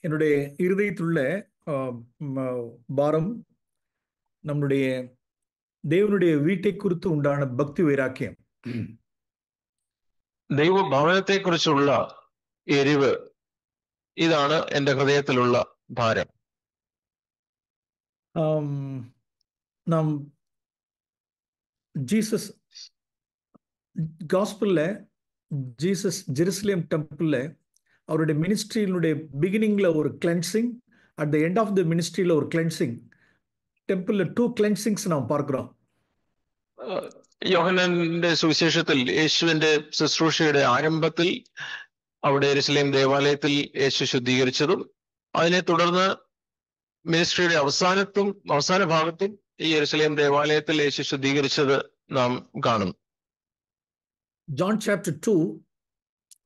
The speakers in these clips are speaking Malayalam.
என்னுடைய இருதயத்துள்ள பாரம் நம்முடைய தேவனுடைய வீட்டை குறித்து உண்டான பக்தி வைராக்கியம். ദൈവ ഭവനത്തെക്കുറിച്ചുള്ള എരിവ്, ഇതാണ് എൻ്റെ ഹൃദയത്തിലുള്ള ഭാരം. நாம் ஜீசஸ் காஸ்பல்ல ஜீசஸ் ஜெருசலேம் டெம்பிள்ல அவருடைய மினிஸ்ட்ரியினுடைய பிகினிங்ல ஒரு cleansing, at the end of the மினிஸ்ட்ரியில ஒரு கிளென்சிங், டெம்பிள்ல 2 கிளென்சிங்ஸ் நாம் பார்க்கிறோம். യോഹന്നാന്റെ സുവിശേഷത്തിൽ യേശുവിന്റെ ശുശ്രൂഷയുടെ ആരംഭത്തിൽ അവിടെ യെരൂശലേം ദേവാലയത്തിൽ യേശു ശുദ്ധീകരിച്ചതും അതിനെ തുടർന്ന് മിനിസ്ട്രിയുടെ അവസാന ഭാഗത്തും ഈ യെരൂശലേം ദേവാലയത്തിൽ യേശു ശുദ്ധീകരിച്ചത് നാം കാണും. John chapter 2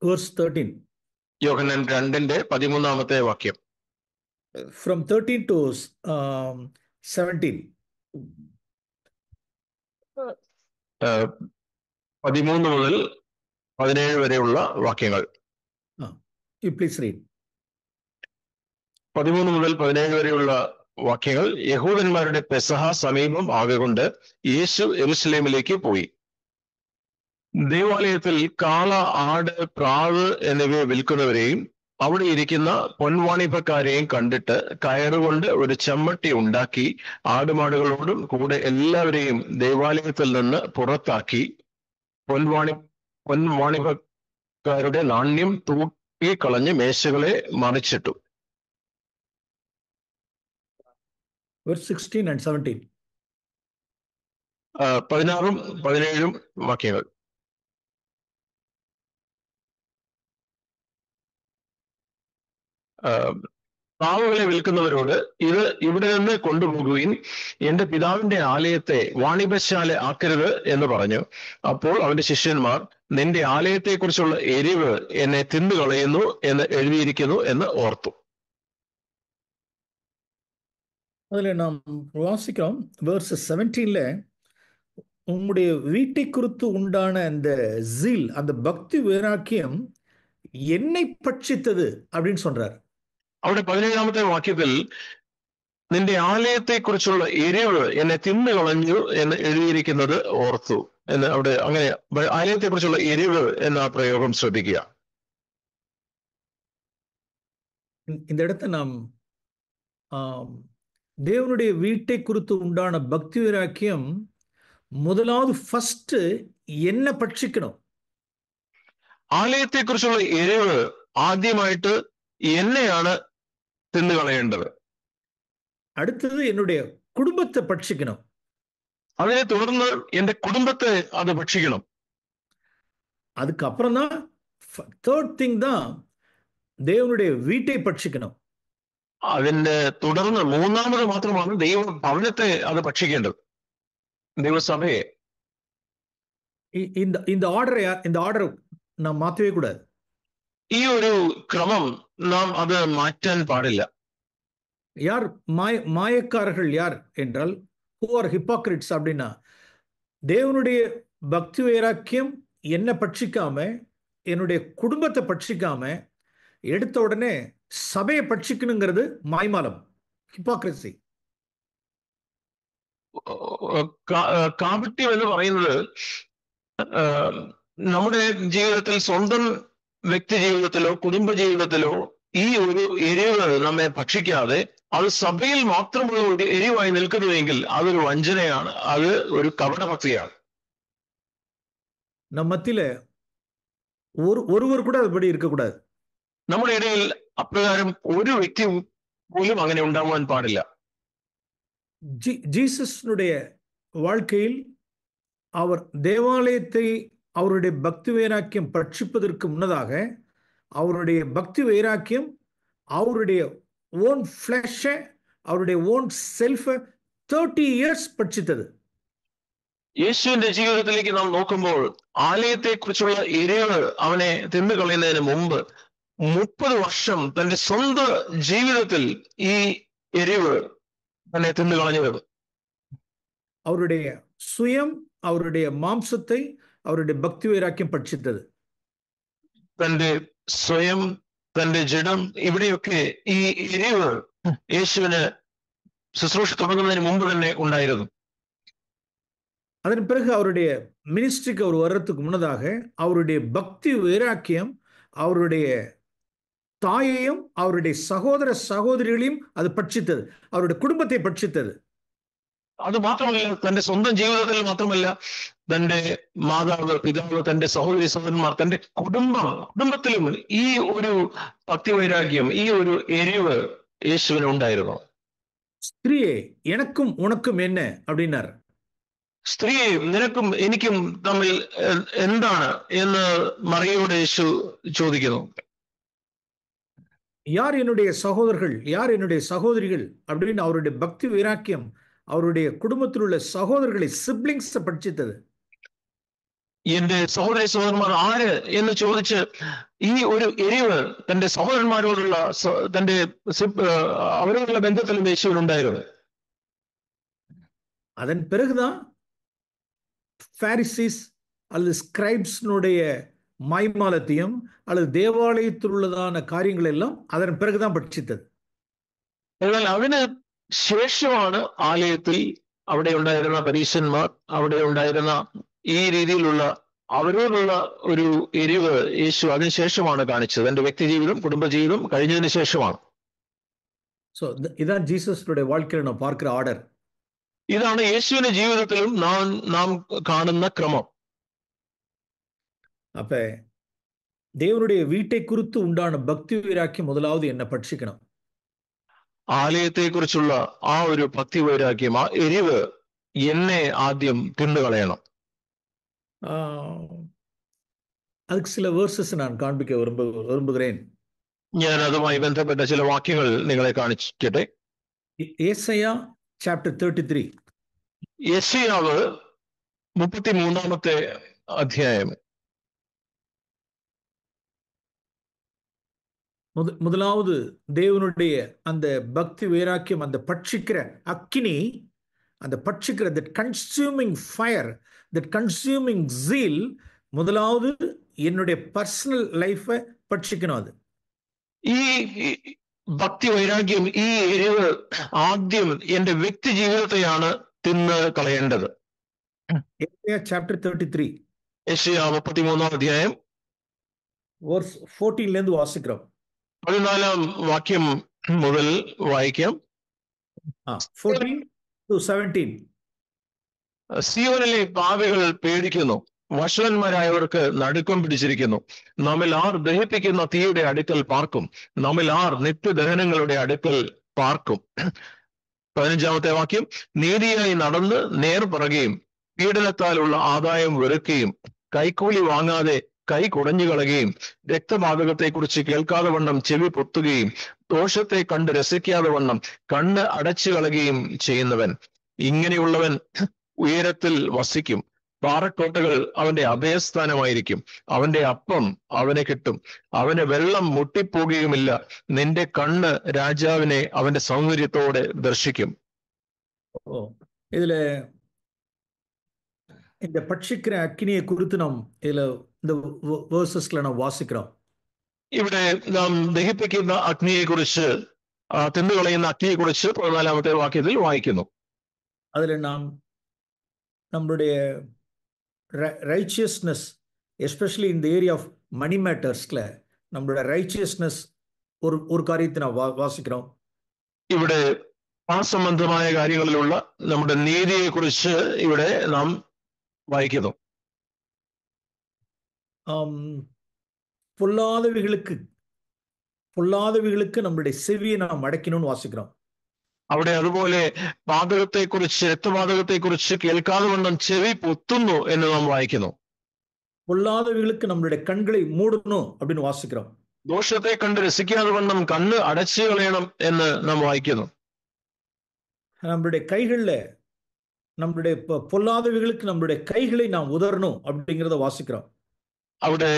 verse 13. യോഹന്നാൻ 2:13 വാക്യം. From 13 to 17. 13 മുതൽ 17 വരെയുള്ള വാക്യങ്ങൾ. You please read. 13 മുതൽ 17 വരെയുള്ള വാക്യങ്ങൾ. യഹൂദന്മാരുടെ പെസഹ സമീപം ആകൊണ്ട് യേശു യെരൂശലേമിലേക്ക് പോയി. ദേവാലയത്തിൽ കാള, ആട്, പ്രാവ് എന്നിവയെ വിൽക്കുന്നവരെയും അവിടെ ഇരിക്കുന്ന പൊൻവാണിഭക്കാരെയും കണ്ടിട്ട് കയറുകൊണ്ട് ഒരു ചമ്മട്ടി ഉണ്ടാക്കി ആടുമാടുകളോടും കൂടെ എല്ലാവരെയും ദേവാലയത്തിൽ നിന്ന് പുറത്താക്കി പൊൻവാണിഭക്കാരുടെ നാണ്യം തൂക്കിക്കളഞ്ഞ് മേശകളെ മറിച്ചിട്ടു. Verse 16 and 17. 16ഉം 17ഉം വാക്യങ്ങൾ. പ്രാവുകളെ വിൽക്കുന്നവരോട് ഇത് ഇവിടെ നിന്ന് കൊണ്ടുപോകുകയും എന്റെ പിതാവിന്റെ ആലയത്തെ വാണിഭശാല ആക്കരുത് എന്ന് പറഞ്ഞു. അപ്പോൾ അവന്റെ ശിഷ്യന്മാർ, നിന്റെ ആലയത്തെക്കുറിച്ചുള്ള എരിവ് എന്നെ തിന്നുകളയുന്നു എന്ന് എഴുതിയിരിക്കുന്നു എന്ന് ഓർത്തു. அதுல நாம் வாசிக்கிறோம் verse 17ல உங்களுடைய வீட்டை குறித்து உண்டான அந்த ஜீல், அந்த பக்தி வைராக்கியம் என்னை பட்சித்தது அப்படின்னு சொல்றார். അവിടെ 17ാമത്തെ വാക്യത്തിൽ നിന്റെ ആലയത്തെക്കുറിച്ചുള്ള എരിവ് എന്നെ തിന്നുകളഞ്ഞു എന്ന് എഴുതിയിരിക്കുന്നത് ഓർത്തു എന്ന് അവിടെ അങ്ങനെ ആലയത്തെക്കുറിച്ചുള്ള എരിവ് എന്ന പ്രയോഗം ശ്രദ്ധിക്കുക. இந்த இடத்தை நாம் தேவனுடைய வீட்டை குறித்து உண்டான பக்தி வைராக்கியம் முதலாவது ஃபர்ஸ்ட் என்ன பட்சிக்கணும். ആലയത്തെക്കുറിച്ചുള്ള എരിവ് ആദ്യമായിട്ട് എന്നെയാണ് തിന്നുകളയേണ്ടത്. அடுத்தது என்னுடைய குடும்பத்தை பட்சிக்கணும். അതിനെ തുടർന്ന് എന്റെ കുടുംബത്തെ അത് ഭക്ഷിക്കണം. அதுக்கப்புறம் தான் தேர்ட் திங் தான் தேவனுடைய வீட்டை பட்சிக்கணும். അതിന്റെ തുടർന്ന് മൂന്നാമത് മാത്രമാണ് ദൈവ ഭവനത്തെ അത് ഭക്ഷിക്കേണ്ടത്, ദൈവസഭയെ. இந்த ஆர்டர் நாம் மாற்றவே கூடாது. ഈ ഒരു ക്രമം നാം അത് മാറ്റാൻ പാടില്ല. யார் மாயக்காரர்கள் யார் என்றால் who are hypocrites அப்படின்னா, தேவனுடைய பக்தி வைராக்கியம் என்ன பட்சிக்காம என்னுடைய குடும்பத்தை பட்சிக்காம எடுத்த உடனே சபையை பட்சிக்கணுங்கிறது மாய்மாலம், ஹிப்போக்ரசி. കാപട്യം എന്ന് പറയുന്നത് നമ്മുടെ ജീവിതത്തിൽ, സ്വന്തം വ്യക്തി ജീവിതത്തിലോ കുടുംബ ജീവിതത്തിലോ ഈ ഒരു എരിവ് നമ്മെ ഭക്ഷിക്കാതെ അത് സഭയിൽ മാത്രമുള്ള ഒരു എരിവായി നിൽക്കുന്നുവെങ്കിൽ അതൊരു വഞ്ചനയാണ്, അത് ഒരു കപടഭക്തിയാണ്. நம்ம மத்தியில ஒருவர் கூட அதுபடி இருக்கக்கூடாது. നമ്മുടെ ഇടയിൽ അപ്രകാരം ഒരു വ്യക്തി പോലും അങ്ങനെ ഉണ്ടാവാൻ പാടില്ല. ஜீசஸ்னுடைய வாழ்க்கையில் அவர் தேவாலயத்தை அவருடைய பக்தி வைராக்கியம் பட்சிப்பதற்கு முன்னதாக அவருடைய பக்தி வைராக்கியம் அவருடைய ஓன் ஃபிளஷை, அவருடைய ஓன் செல்ஃபை 30 years பட்சித்தது. യേശുവിന്റെ ജീവിതത്തിലേക്ക് നാം നോക്കുമ്പോൾ ആലയത്തെക്കുറിച്ചുള്ള എരിവ് അവനെ തിന്നുകളയുന്നതിന് മുമ്പ് 30 വർഷം തന്റെ സ്വന്തം ജീവിതത്തിൽ ഈ എരിവ് തന്നെ തിന്നുകളഞ്ഞത്. அவருடைய சுயம், அவருடைய மாம்சத்தை அவருடைய பக்தி வைராக்கியம் பட்சித்தது. തന്റെ സ്വയം, തന്റെ ജഡം ഇവിടെയൊക്കെ ഈ എരിവ് യേശുവിന് ശുശ്രൂഷ തുടങ്ങുന്നതിന് മുമ്പ് തന്നെ ഉണ്ടായിരുന്നു. அதன் பிறகு அவருடைய மினிஸ்ட்ரிக்கு அவர் வர்றதுக்கு முன்னதாக அவருடைய பக்தி வைராக்கியம் அவருடைய தாயையும் அவருடைய சகோதர சகோதரிகளையும் அது பட்சித்தது, அவருடைய குடும்பத்தை பட்சித்தது. അത് മാത്രമല്ല, തന്റെ സ്വന്തം ജീവിതത്തിൽ മാത്രമല്ല, തന്റെ മാതാവ്, പിതാവ്, തന്റെ സഹോദരി സഹോദരന്മാർ, തന്റെ കുടുംബത്തിലും ഈ ഒരു ഭക്തിവൈരാഗ്യം, ഈ ഒരു എരിവ് യേശുവിന് ഉണ്ടായിരുന്നു. സ്ത്രീയെ എനക്കും ഉണക്കും എന്നെ அப்படின்னார். സ്ത്രീയെ നിനക്കും എനിക്കും തമ്മിൽ എന്താണ് എന്ന് മറിയയോട് യേശു ചോദിക്കുന്നു. யார் என்னுடைய சகோதரர்கள், யார் என்னுடைய சகோதரிகள் அப்படின்னு அவருடைய பக்தி வைராக்கியம் அவருடைய குடும்பத்தில் உள்ள சகோதரர்களை சிப்லிங்ஸ் படிச்சித்தது. എന്റെ സഹോദരി സഹോദരന്മാർ ആര് എന്ന് ചോദിച്ച് ഈ ഒരു എരിവ് തന്റെ സഹോദരന്മാരോടുള്ള തന്റെ അവരോടുള്ള ബന്ധത്തിലും യേശുവിനുണ്ടായിരുന്നു. அதன் பிறகுதான் பாரிசீஸ் அல்லது ஸ்கிரைப்ஸ்னுடைய மைமாலத்தையும் அல்லது தேவாலயத்தில் உள்ளதான காரியங்கள் எல்லாம் அதன் பிறகுதான் പഠിച്ചത്. എന്നാൽ അതിന് ശേഷമാണ് ആലയത്തിൽ അവിടെ ഉണ്ടായിരുന്ന പരീശന്മാർ, അവിടെ ഉണ്ടായിരുന്ന ഈ രീതിയിലുള്ള അവരോടുള്ള ഒരു എരിവ് യേശു അതിനുശേഷമാണ് കാണിച്ചത്. എന്റെ വ്യക്തിജീവിതം, കുടുംബജീവിതം കഴിഞ്ഞതിന് ശേഷമാണ്. സോ ഇതാണ് ജീസസിന്റെ வாழ்க்கையில നാം பார்க்கிற ஆர்டர். ഇതാണ് യേശുവിന്റെ ജീവിതത്തിലും നാം കാണുന്ന ക്രമം. அப்ப தேவனுடைய வீட்டை குறித்து உண்டான பக்தி வைராக்கியம் முதலாவது என்ன பட்சிக்கணும். ആലയത്തെ കുറിച്ചുള്ള ആ ഒരു ഭക്തി വൈരാഗ്യം, ആ എരിവ് എന്നെ ആദ്യം തിന്നുകളയണം. அதுக்கு சில வேர்சஸ் நான் காண்பிக்க விரும்புகிறேன். ഞാൻ അതുമായി ബന്ധപ്പെട്ട ചില വാക്യങ്ങൾ നിങ്ങളെ കാണിക്കട്ടെ. യെശയ്യാ ചാപ്റ്റർ 33. യെശയ്യാവ് 33-ാമത്തെ അധ്യായം. முதலாவது தேவனுடைய அந்த பக்தி வைராக்கியம், அந்த பட்சிக்கிற அக்கினி, அந்த பட்சிக்கிற that consuming fire, that consuming zeal, முதலாவது என்னுடைய பர்சனல் லைஃபை பட்சிக்கணும். அது ഈ ഭക്തി വൈരാഗ്യം, ഈ എരിവ് ആദ്യം എന്റെ വ്യക്തി ജീവിതത്തെയാണ് തിന്ന് കളയേണ്ടത്. ചാപ്റ്റർ 33, യെശയ്യാവ് 33-ാം അധ്യായം വേഴ്സ് 14 വാസിക്കാം. 14-ാം വാക്യം മുതൽ വായിക്കാം. 14 to 17. സിയോനിലെ പാപികൾ പേടിക്കുന്നു, വഷളന്മാരായവർക്ക് നടുക്കം പിടിച്ചിരിക്കുന്നു. നമ്മിൽ ആർ ദഹിപ്പിക്കുന്ന തീയുടെ അടുക്കൽ പാർക്കും, നമ്മിൽ ആർ നിത്യദഹനങ്ങളുടെ അടുക്കൽ പാർക്കും. 15-ാമത്തെ വാക്യം, നീതിയായി നടന്ന് നേർ പറയുകയും പീഡനത്താലുള്ള ആദായം വെറുക്കുകയും കൈക്കൂലി വാങ്ങാതെ കൈ കുടഞ്ഞു കളയുകയും രക്തപാതകത്തെ കുറിച്ച് കേൾക്കാതെ വണ്ണം ചെവി പൊത്തുകയും ദോഷത്തെ കണ്ട് രസിക്കാതെ വണ്ണം കണ്ണ് അടച്ചു കളയുകയും ചെയ്യുന്നവൻ, ഇങ്ങനെയുള്ളവൻ ഉയരത്തിൽ വസിക്കും. പാറക്കോട്ടകൾ അവന്റെ അഭയസ്ഥാനമായിരിക്കും. അവന്റെ അപ്പം അവനെ കിട്ടും, അവന് വെള്ളം മുട്ടിപ്പോകുകയുമില്ല. നിന്റെ കണ്ണ് രാജാവിനെ അവന്റെ സൗന്ദര്യത്തോടെ ദർശിക്കും. இதுல இந்த பட்சிக்கிற அக்கினியை குறித்து நாம் இதுல இந்த வேர்சஸ்ல நாம் வாசிக்கிறோம். ഇവിടെ നാം ദഹിപ്പിക്കുന്ന അഗ്നിയെ കുറിച്ച്, തിന്നുകളയുന്ന അഗ്നിയെ കുറിച്ച് 14-ാമത്തെ വാക്യത്തിൽ വായിക്കുന്നു. அதுல நாம் நம்மளுடைய ரைச்சியஸ்னஸ், எஸ்பெஷலி இந்த ஏரியா ஆஃப் மணி மேட்டர்ஸ்ல நம்மளுடைய ரைச்சியஸ்னஸ் ஒரு காரியத்தை நாம் வாசிக்கிறோம். ഇവിടെ ആ സംബന്ധമായ കാര്യങ്ങളിലുള്ള നമ്മുടെ നീതിയെ കുറിച്ച് ഇവിടെ നാം വായിക്കുന്നു. பொல்லாதவைகளுக்கு நம்மளுடைய செவியை நாம் அடக்கணும்னு வாசிக்கிறோம். അവിടെ അതുപോലെ പാതകത്തെ കുറിച്ച്, രക്തപാതകത്തെ കുറിച്ച് കേൾക്കാതെ വണ്ണം ചെവി പൊത്തുന്നു എന്ന് നാം വായിക്കുന്നു. பொல்லாதவைகளுக்கு நம்மளுடைய கண்களை மூடணும் அப்படின்னு வாசிக்கிறோம். ദോഷത്തെ കണ്ട് രസിക്കാതെ വണ്ണം കണ്ണ് അടച്ചു കളയണം എന്ന് നാം വായിക്കുന്നു. நம்மளுடைய கைகள்ல நம்மளுடைய பொல்லாதவைகளுக்கு நம்மளுடைய கைகளை நாம் உதறணும் அப்படிங்கிறத வாசிக்கிறோம். അവിടെ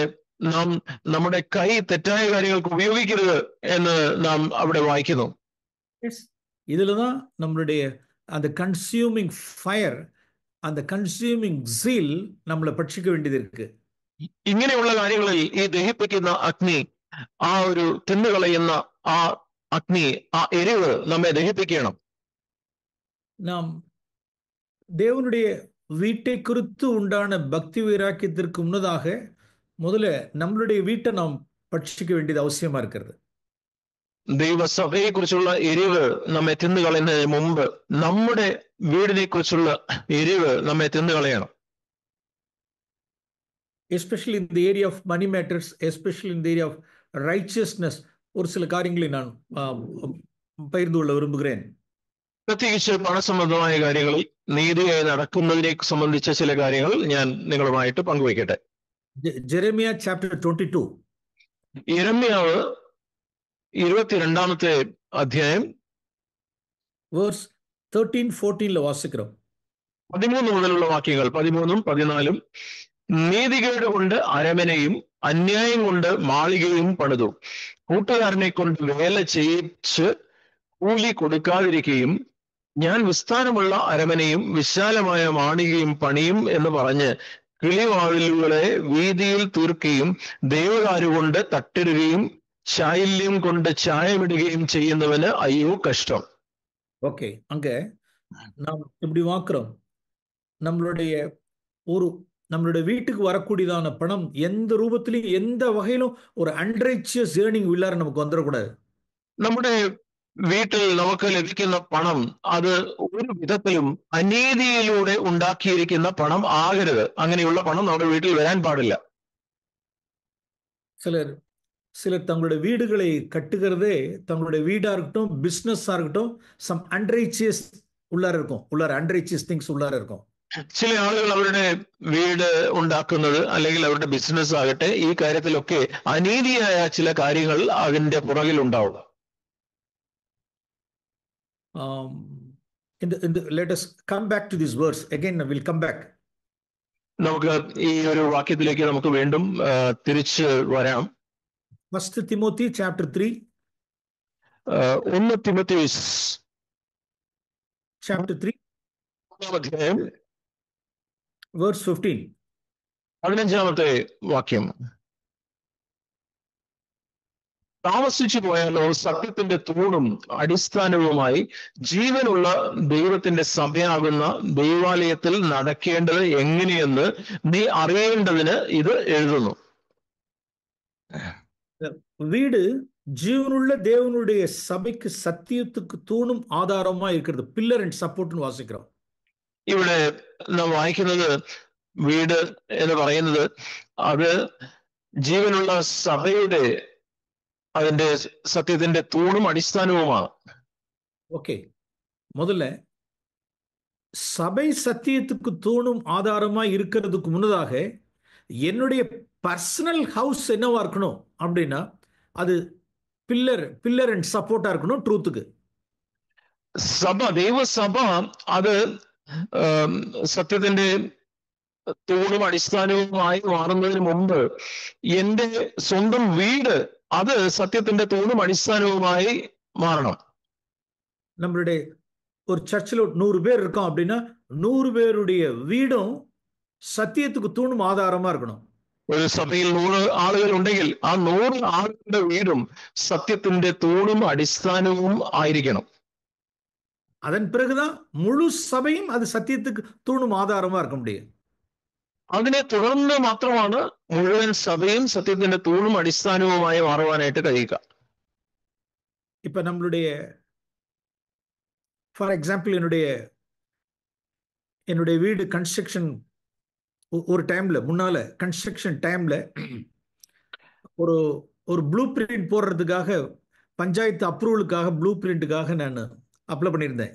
നാം നമ്മുടെ കൈ തെറ്റായ കാര്യങ്ങൾക്ക് ഉപയോഗിക്കരുത് എന്ന് നാം അവിടെ വായിക്കുന്നു. இதுலதான் நம்மளுடைய அந்த கன்சியூமிங் ஃபயர், அந்த கன்சியூமிங் zeal நம்மளை பட்சிக்க வேண்டியது இருக்கு. ഇങ്ങനെയുള്ള കാര്യങ്ങളിൽ ഈ ദഹിപ്പിക്കുന്ന അഗ്നി ആ ഒരു തിന്നുകളയുന്ന ആ അഗ്നി, ആ എരിവ് നമ്മെ ദഹിപ്പിക്കണം. நாம் தேவனுடைய வீட்டை குறித்து உண்டான பக்தி வைராக்கியத்திற்கு முன்னதாக முதல்ல நம்மளுடைய வீட்டை நாம் பட்சிக்க வேண்டியது அவசியமா இருக்கிறது. ദൈവസഭയെ കുറിച്ചുള്ള എരിവ് നമ്മെ തിന്നുകളയുന്നതിന് മുമ്പ് നമ്മുടെ വീടിനെ കുറിച്ചുള്ള എരിവ് നമ്മെ തിന്നുകളയണം. Especially in the area of money matters, especially in the area of righteousness, ஒரு சில காரியங்களை நான் பகிர்ந்து கொள்ள விரும்புகிறேன். പ്രത്യേകിച്ച് പണസംബന്ധമായ കാര്യങ്ങളിൽ നീതിയായി നടക്കുന്നതിനെ സംബന്ധിച്ച ചില കാര്യങ്ങൾ ഞാൻ നിങ്ങളുമായിട്ട് പങ്കുവയ്ക്കട്ടെ. ജെറമിയ ചാപ്റ്റർ 22. യിരെമ്യാവ് 22-ാമത്തെ അധ്യായം വേഴ്സ് 13-14 വാസിக்கிறோம். 13 മുതലുള്ള വാക്യങ്ങൾ, 13ഉം 14ഉം. നീതികേട് കൊണ്ട് അരമനയും അന്യായം കൊണ്ട് മാളികയും പണിതു, കൂട്ടുകാരനെ കൊണ്ട് വേല ചെയ്യിച്ച് കൂലി കൊടുക്കാതിരിക്കുകയും ഞാൻ വിസ്താരമുള്ള അരമനയും വിശാലമായ മാളികയും പണിയും എന്ന് പറഞ്ഞ് കിളിവാതിലുകളെ വീതിയിൽ തീർക്കുകയും ദൈവകാരുകൊണ്ട് തട്ടിടുകയും ചായല്യം കൊണ്ട് ചായമിടുകയും ചെയ്യുന്നവന് അയ്യോ കഷ്ടം. ஓகே, அங்க நாம் இப்படி பார்க்கிறோம், நம்மளுடைய வீட்டுக்கு வரக்கூடியதான பணம் எந்த ரூபத்திலும் எந்த வகையிலும் ஒரு அன்ரைச்சியஸ் ஏர்னிங் உள்ளார நமக்கு வந்துடக்கூடாது. നമ്മുടെ വീട്ടിൽ നമുക്ക് ലഭിക്കുന്ന പണം അത് ഒരു വിധത്തിലും അനീതിയിലൂടെ ഉണ്ടാക്കിയിരിക്കുന്ന പണം ആകരുത്. അങ്ങനെയുള്ള പണം നമ്മുടെ വീട്ടിൽ വരാൻ പാടില്ല. சிலர் தங்களுடைய வீடுகளை கட்டுகிறதே, தங்களுடைய வீடா இருக்கட்டும், பிசினஸா இருக்கட்டும், சம் அன்ரைச்சியஸ் உள்ளார அன்ரைச்சியஸ் திங்ஸ் உள்ளார இருக்கும். ചില ആളുകൾ അവരുടെ വീട് ഉണ്ടാക്കുന്നത് അല്ലെങ്കിൽ അവരുടെ ബിസിനസ് ആകട്ടെ, ഈ കാര്യത്തിലൊക്കെ അനീതിയായ ചില കാര്യങ്ങൾ അതിന്റെ പുറകിൽ ഉണ്ടാവുക. Let us come back to this verse again. We'll come back. നമുക്ക് ഈ ഒരു വാക്യത്തിലേക്ക് നമുക്ക് വീണ്ടും തിരിച്ച് വരാം. 1 Timothy chapter 3. 1 തിമോഥെയോസ് chapter 3 അധ്യായം verse 15. 15-ാമത്തെ വാക്യം. താമസിച്ചു പോയാലോ സത്യത്തിന്റെ തൂണും അടിസ്ഥാനവുമായി ജീവനുള്ള ദൈവത്തിന്റെ സഭയാകുന്ന ദൈവാലയത്തിൽ നടക്കേണ്ടത് എങ്ങനെയെന്ന് നീ അറിയേണ്ടതിന് ഇത് എഴുതുന്നു. வீடு ஜீவனுள்ள தேவனுடைய சபைக்கு சத்தியத்துக்கு தூணும் ஆதாரமா இருக்கிறது. பில்லர் அண்ட் சப்போர்ட்னு வாசிக்கிறோம். ഇവിടെ നാം വായിക്കുന്നത് വീട് എന്ന് പറയുന്നത് അത് ജീവനുള്ള സഭയുടെ അതിന്റെ സത്യത്തിന്റെ തൂണും അടിസ്ഥാനവുമാണ്. ஓகே, முதல்ல சபை சத்தியத்துக்கு தூணும் ஆதாரமா இருக்கிறதுக்கு முன்னதாக என்னுடைய பர்சனல் ஹவுஸ் என்னவா இருக்கணும் அப்படின்னா அது பில்லர் அண்ட் சப்போர்ட்டா இருக்கணும் ட்ரூத்துக்கு. സഭ, ദൈവസഭ അത് സത്യത്തിന്റെ തൂണും അടിസ്ഥാനവുമായി മാറുന്നതിന് മുമ്പ് എന്റെ സ്വന്തം വീട് അത് സത്യത്തിന്റെ തൂണും അടിസ്ഥാനവുമായി മാറണം. நம்மளுடைய ஒரு சர்ச்சில் 100 பேர் இருக்கோம் அப்படின்னா 100 பேருடைய வீடும் സത്യத்துக்கு തൂണും ആധാരമാ இருக்கணும். ഒരു സഭയിൽ 100 ആളുകൾ ഉണ്ടെങ്കിൽ ആ 100 ആളുകളുടെ വീടും സത്യത്തിന്റെ തൂണും അടിസ്ഥാനവും ആയിരിക്കണം. அதன் பிறகுதான் முழு சபையும் அது சத்தியத்துக்கு தூணும் ஆதாரமா இருக்க முடியும். അതിനെ തുടർന്ന് മാത്രമാണ് മുഴുവൻ സഭയും സത്യത്തിന്റെ തൂണും അടിസ്ഥാനവുമായി മാറുവാനായിട്ട് കഴിയുക. இப்ப நம்மளுடைய ஃபார் எக்ஸாம்பிள் என்னுடைய வீடு கன்ஸ்ட்ரக்ஷன் ஒரு டைம்ல முன்னால கன்ஸ்ட்ரக்ஷன் டைம்ல ஒரு ப்ளூ பிரிண்ட் போடுறதுக்காக பஞ்சாயத்து அப்ரூவலுக்காக ப்ளூ பிரிண்ட்டுக்காக நான் അപ്ലൈ பண்ணியிருந்தேன்.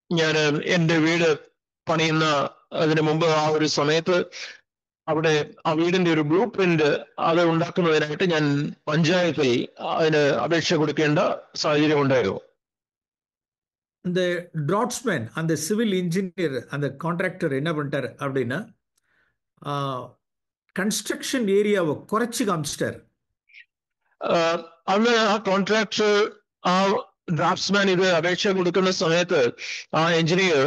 ഞാൻ എൻ്റെ വീട് പണിയുന്ന അതിന് മുമ്പ് ആ ഒരു സമയത്ത് അവിടെ ആ വീടിന്റെ ഒരു ബ്ലൂ പ്രിന്റ് അത് ഉണ്ടാക്കുന്നതിനായിട്ട് ഞാൻ പഞ്ചായത്തിൽ അതിന് അപേക്ഷ കൊടുക്കേണ്ട സാഹചര്യം ഉണ്ടായിരുന്നു. இந்த டிராட்ஸ்மேன், அந்த சிவில் இன்ஜினியர், அந்த கான்ட்ராக்டர் என்ன பண்ணிட்டார் அப்படின்னா കൺസ്ട്രക്ഷൻ ഏരിയാവ് കുറച്ച് കാണിച്ചിട്ടാർ. അന്ന് ആ കോൺട്രാക്ടർ ആ ഡ്രാഫ്റ്റ്സ്മാൻ ഇത് അപേക്ഷ കൊടുക്കുന്ന സമയത്ത് ആ എഞ്ചിനീയർ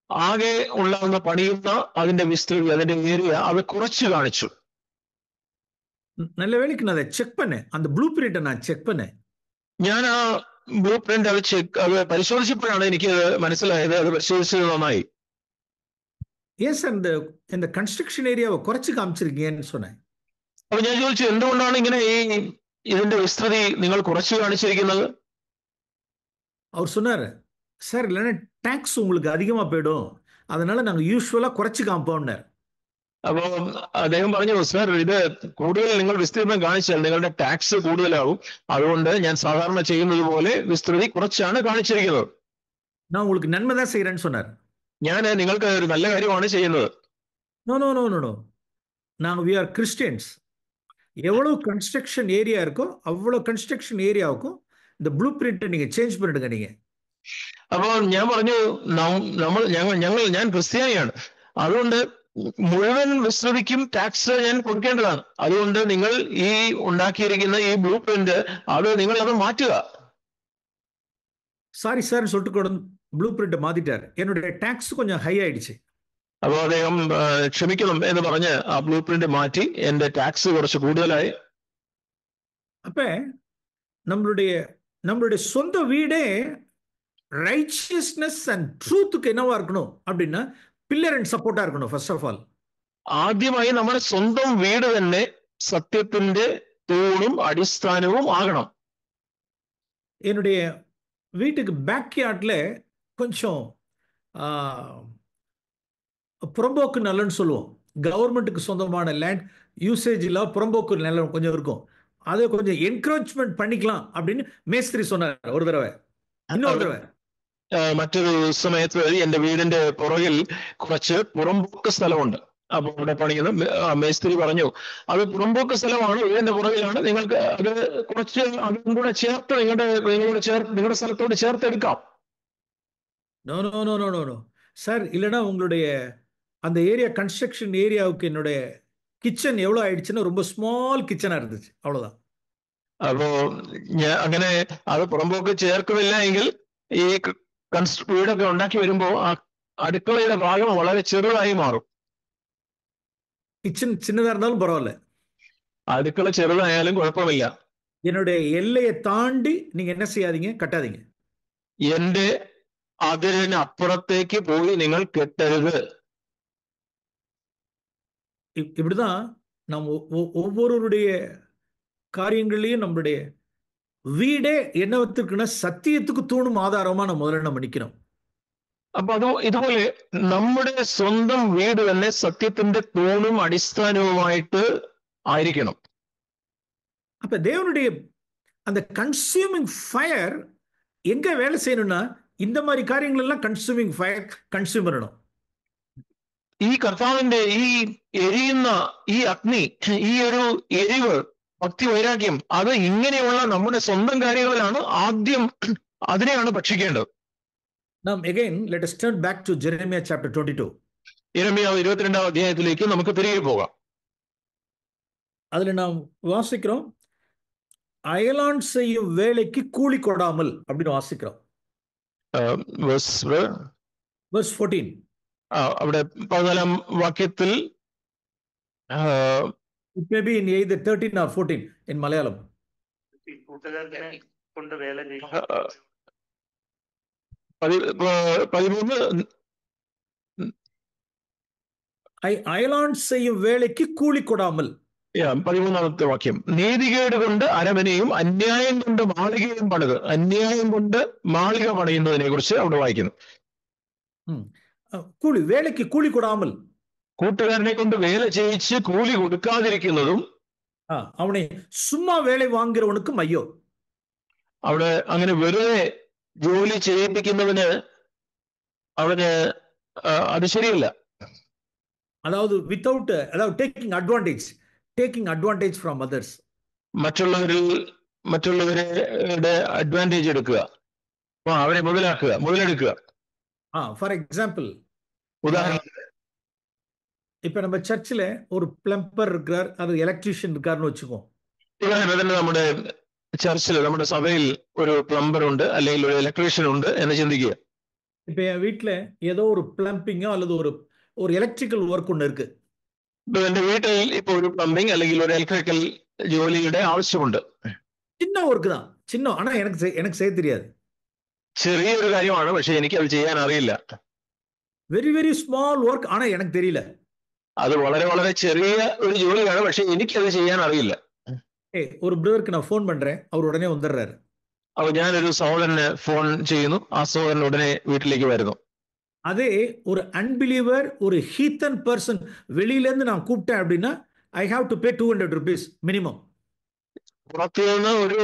ആകെ ഉണ്ടാകുന്ന പണിയുന്ന അതിന്റെ വിസ്തൃതി, അതിന്റെ ഏരിയ അത് കുറച്ച് കാണിച്ചു. நல்ல வேலைக்கு நான் அதை செக் பண்ணேன். அந்த ப்ளூ பிரிண்ட்டை நான் செக் பண்ணேன். ഞാൻ ആ ബ്ലൂ പ്രിന്റ് അത് പരിശോധിച്ചപ്പോഴാണ് എനിക്ക് മനസ്സിലായത്. അത് പരിശോധിച്ചത് നന്നായി. ஏன் சார் இந்த கன்ஸ்ட்ரக்ஷன் ஏரியாவை குறைச்சு காமிச்சிருக்கீங்கன்னு சொன்னேன். അപ്പൊ ഞാൻ ചോദിച്ചു, എന്തുകൊണ്ടാണ് ഇങ്ങനെ ഇതിന്റെ വിസ്തൃതി നിങ്ങൾ കുറച്ച് കാണിച്ചിരിക്കുന്നത്? அவர் சொன்னார், சார் இல்லைன்னா டாக்ஸ் உங்களுக்கு அதிகமாக போயிடும், அதனால நாங்கள் யூஸ்வலாக குறைச்சி காமிப்போம்னார். അപ്പൊ അദ്ദേഹം പറഞ്ഞു, സാർ ഇത് കൂടുതൽ നിങ്ങൾ വിസ്തീർണം കാണിച്ചാൽ നിങ്ങളുടെ ടാക്സ് കൂടുതലാവും, അതുകൊണ്ട് ഞാൻ സാധാരണ ചെയ്യുന്നത് പോലെ വിസ്തൃതി കുറച്ചാണ് കാണിച്ചിരിക്കുന്നത്. நான் உங்களுக்கு நன்மை தான் செய்கிறேன்னு சொன்னார். ഞാൻ നിങ്ങൾക്ക് ഒരു നല്ല കാര്യമാണ് ചെയ്യുന്നത്. No no no no no நாங்கள் வி ஆர் கிறிஸ்டியன்ஸ். எவ்வளோ கன்ஸ்ட்ரக்ஷன் ஏரியா இருக்கோ அவ்வளோ கன்ஸ்ட்ரக்ஷன் ஏரியாவுக்கும் இந்த ப்ளூ பிரிண்ட்டை நீங்கள் சேஞ்ச் பண்ணிடுங்க நீங்கள். അപ്പോൾ ഞാൻ പറഞ്ഞു, ഞാൻ ക്രിസ്ത്യാനിയാണ്, അതുകൊണ്ട് മുഴുവൻ വിസ്തൃതിക്കും ടാക്സ് ഞാൻ കൊടുക്കേണ്ടതാണ്. അതുകൊണ്ട് നിങ്ങൾ ഈ ഉണ്ടാക്കിയിരിക്കുന്ന ഈ ബ്ലൂ പ്രിന്റ് നിങ്ങൾ അത് മാറ്റുക. சாரி சார்னு சொல்லிட்டு கூட ப்ளூ பிரிண்ட்டை மாத்திட்டார். என்னுடைய டாக்ஸ் கொஞ்சம் ஹை ஆயிடுச்சு. അപ്പോൾ അദ്ദേഹം ക്ഷമിക്കണം എന്ന് പറഞ്ഞ് ആ ബ്ലൂ പ്രിന്റ് മാറ്റി എന്റെ ടാക്സ് കുറച്ച് കൂടുതലായി. அப்ப நம்மளுடைய சொந்த வீடே ரைச்சியஸ்னஸ் அண்ட் ட்ரூத்துக்கு என்னவா இருக்கணும் அப்படின்னா பில்லர் அண்ட் சப்போர்ட்டா இருக்கணும். ஃபர்ஸ்ட் ஆஃப் ஆல் ആദ്യമായി നമ്മുടെ സ്വന്തം വീട് തന്നെ സത്യത്തിന്റെ തൂണും അടിസ്ഥാനവും ആകണം. என்னுடைய வீட்டுக்கு பேக் யார்டில் கொஞ்சம் புறம்போக்கு நிலம்னு சொல்லுவோம். கவர்மெண்ட்டுக்கு சொந்தமான லேண்ட் யூசேஜில் புறம்போக்கு நிலம் கொஞ்சம் இருக்கும். அதை கொஞ்சம் என்கரேஜ்மெண்ட் பண்ணிக்கலாம் அப்படின்னு மேஸ்திரி சொன்னார் ஒரு தடவை. இன்னொரு தடவை മറ്റൊരു സമയത്ത് എന്റെ വീടിന്റെ പുറകിൽ കുറച്ച് പുറമ്പോക്ക് സ്ഥലമുണ്ട്. അപ്പൊ അവിടെ പണിയുന്ന മേസ്ത്രി പറഞ്ഞു, അത് പുറമ്പോക്ക് സ്ഥലമാണ്, വീടിന്റെ പുറകിലാണ്, നിങ്ങൾക്ക് അത് കുറച്ച് അതും കൂടെ ചേർത്ത് നിങ്ങളുടെ സ്ഥലത്തോട് ചേർത്തെടുക്കാം. No no no no no no sir, இல்லைன்னா உங்களுடைய அந்த ஏரியா கன்ஸ்ட்ரக்ஷன் ஏரியாவுக்கு என்னுடைய கிச்சன் எவ்வளோ ஆயிடுச்சுன்னா ரொம்ப ஸ்மால் கிச்சனாக இருந்துச்சு, அவ்வளோதான். അപ്പോ അങ്ങനെ അത് പുറമ്പോക്ക് ചേർക്കുന്നില്ല എങ്കിൽ ഈ വീടൊക്കെ ഉണ്ടാക്കി വരുമ്പോ ആ അടുക്കളയുടെ ഭാഗം വളരെ ചെറുതായി മാറും. கிச்சன் சின்னதாக இருந்தாலும் பரவாயில்ல, അടുക്കള ചെറുതായാലും കുഴപ്പമില്ല. என்னுடைய எல்லையை தாண்டி நீங்க என்ன செய்யாதீங்க, கட்டாதீங்க. എന്റെ അതിരിന് അപ്പുറത്തേക്ക് പോയി നിങ്ങൾ കെട്ടരുത്. இப்படிதான் நாம் ஒவ்வொருவருடைய காரியங்கள்லையும் நம்மளுடைய வீடே என்னவத்திற்குன்னா சத்தியத்துக்கு தூணும் ஆதாரமா நம்ம முதல்ல நம்ம நிற்கிறோம். അപ്പൊ ഇതുപോലെ നമ്മുടെ സ്വന്തം വീട് തന്നെ സത്യത്തിന്റെ തൂണും അടിസ്ഥാനവുമായിട്ട് ആയിരിക്കണം. அப்ப தேவனுடைய அந்த கன்சியூமிங் ஃபயர் எங்க வேலை செய்யணும்னா இந்த மாதிரி காரியங்கள் எல்லாம் கன்சியூமிங் ஃபயர் கன்சியூம் பண்ணணும். ഈ കർത്താവിന്റെ ഈ എരിയുന്ന ഈ അഗ്നി, ഈ ഒരു എരിവ്, ഭക്തി, വൈരാഗ്യം, അത് ഇങ്ങനെയുള്ള നമ്മുടെ സ്വന്തം കാര്യങ്ങളിലാണ് ആദ്യം അതിനെയാണ് ഭക്ഷിക്കേണ്ടത്. Now again let us turn back to Jeremiah chapter 22. യെരമ്യാവ് 22-ാം അധ്യായത്തിലേക്ക് നമുക്ക് തിരികെ പോകാം. அதுல நாம் வாசிக்கிறோம், அயலான் செய்யும் வேலைக்கு கூலி கொடாமல் அப்படின்னு வாசிக்கிறோம். verse 14. അവിടെ 14-ാം വാക്യത്തിൽ it may be in either 13 or 14 in Malayalam. കൊണ്ട് വേല 13 அயலான் செய்யும் வேலைக்கு கூலி கொடாமல். 13-ാമത്തെ വാക്യം, നീതികേട് കൊണ്ട് അരമനയും അന്യായം കൊണ്ട് മാളികയും പണിത്. അന്യായം കൊണ്ട് മാളിക പണിയുന്നതിനെ കുറിച്ച് അവിടെ വായിക്കുന്നു. கூலி வேலைக்கு கூலி கொடாமல், കൂട്ടുകാരനെ കൊണ്ട് വേല ചെയ്യിച്ച് കൂലി കൊടുക്കാതിരിക്കുന്നതും, അവനെ சும்மா வேலை வாங்குறவனுக்கு ஐயோ. അവിടെ അങ്ങനെ വെറുതെ ജോലി ചെയ്യിപ്പിക്കുന്നവന് അവന് അത് ശരിയല്ല. അതായത് ടേക്കിംഗ് അഡ്വാൻറ്റേജ് ഫ്രം അതേഴ്സ്, മറ്റുള്ളവരുടെ അഡ്വാൻറ്റേജ് എടുക്കുക, അവരെ മുതലെടുക്കുക. ஃபார் எக்ஸாம்பிள், உதாரணத்துக்கு இப்ப நம்ம சர்ச்சில் ஒரு பிளம்பர் இருக்கார், அது எலக்ட்രീഷ്യன் இருக்காருன்னு வச்சுக்கோம். ഉദാഹരണത്തിന് നമ്മുടെ ചർച്ചിൽ, നമ്മുടെ സഭയിൽ ഒരു പ്ലംബർ ഉണ്ട് അല്ലെങ്കിൽ ഒരു ഇലക്ട്രീഷ്യൻ ഉണ്ട് എന്ന് ചിന്തിക്കുക. இப்ப என் வீட்டில் ஏதோ ஒரு பிளம்பிங்கோ அல்லது ஒரு எலக்ட்ரிக்கல் ஒர்க் ஒன்று இருக்கு. ഇപ്പൊ എന്റെ വീട്ടിൽ ഇപ്പൊ ഒരു പ്ലംബിംഗ് അല്ലെങ്കിൽ ഒരു ഇലക്ട്രിക്കൽ ജോലിയുടെ ആവശ്യമുണ്ട്. சின்ன ஒர்க் தான், சின்ன, ஆனா எனக்கு செய்ய தெரியாது. ചെറിയൊരു കാര്യമാണ്, പക്ഷെ എനിക്ക് അത് ചെയ്യാൻ അറിയില്ല. வெரி வெரி ஸ்மால் ஒர்க், ஆனா எனக்கு தெரியல. അത് വളരെ വളരെ ചെറിയ ഒരു ജോലിയാണ്, പക്ഷെ എനിക്കത് ചെയ്യാൻ അറിയില്ല. ஒரு பிரதருக்கு நான் ஃபோன் பண்றேன், அவர் உடனே வந்துடுறாரு. അപ്പൊ ഞാനൊരു സഹോദരന് ഫോൺ ചെയ്യുന്നു, ആ സഹോദരൻ ഉടനെ വീട്ടിലേക്ക് വരുന്നു. அதே ஒரு அன்பிலீவர், ஒரு ஹீத்தன் பர்சன் வெளியில இருந்து நான் கூப்பிட்டேன் அப்படின்னா I have to pay 200 rupees minimum. പുറത്തു നിന്ന് ഒരു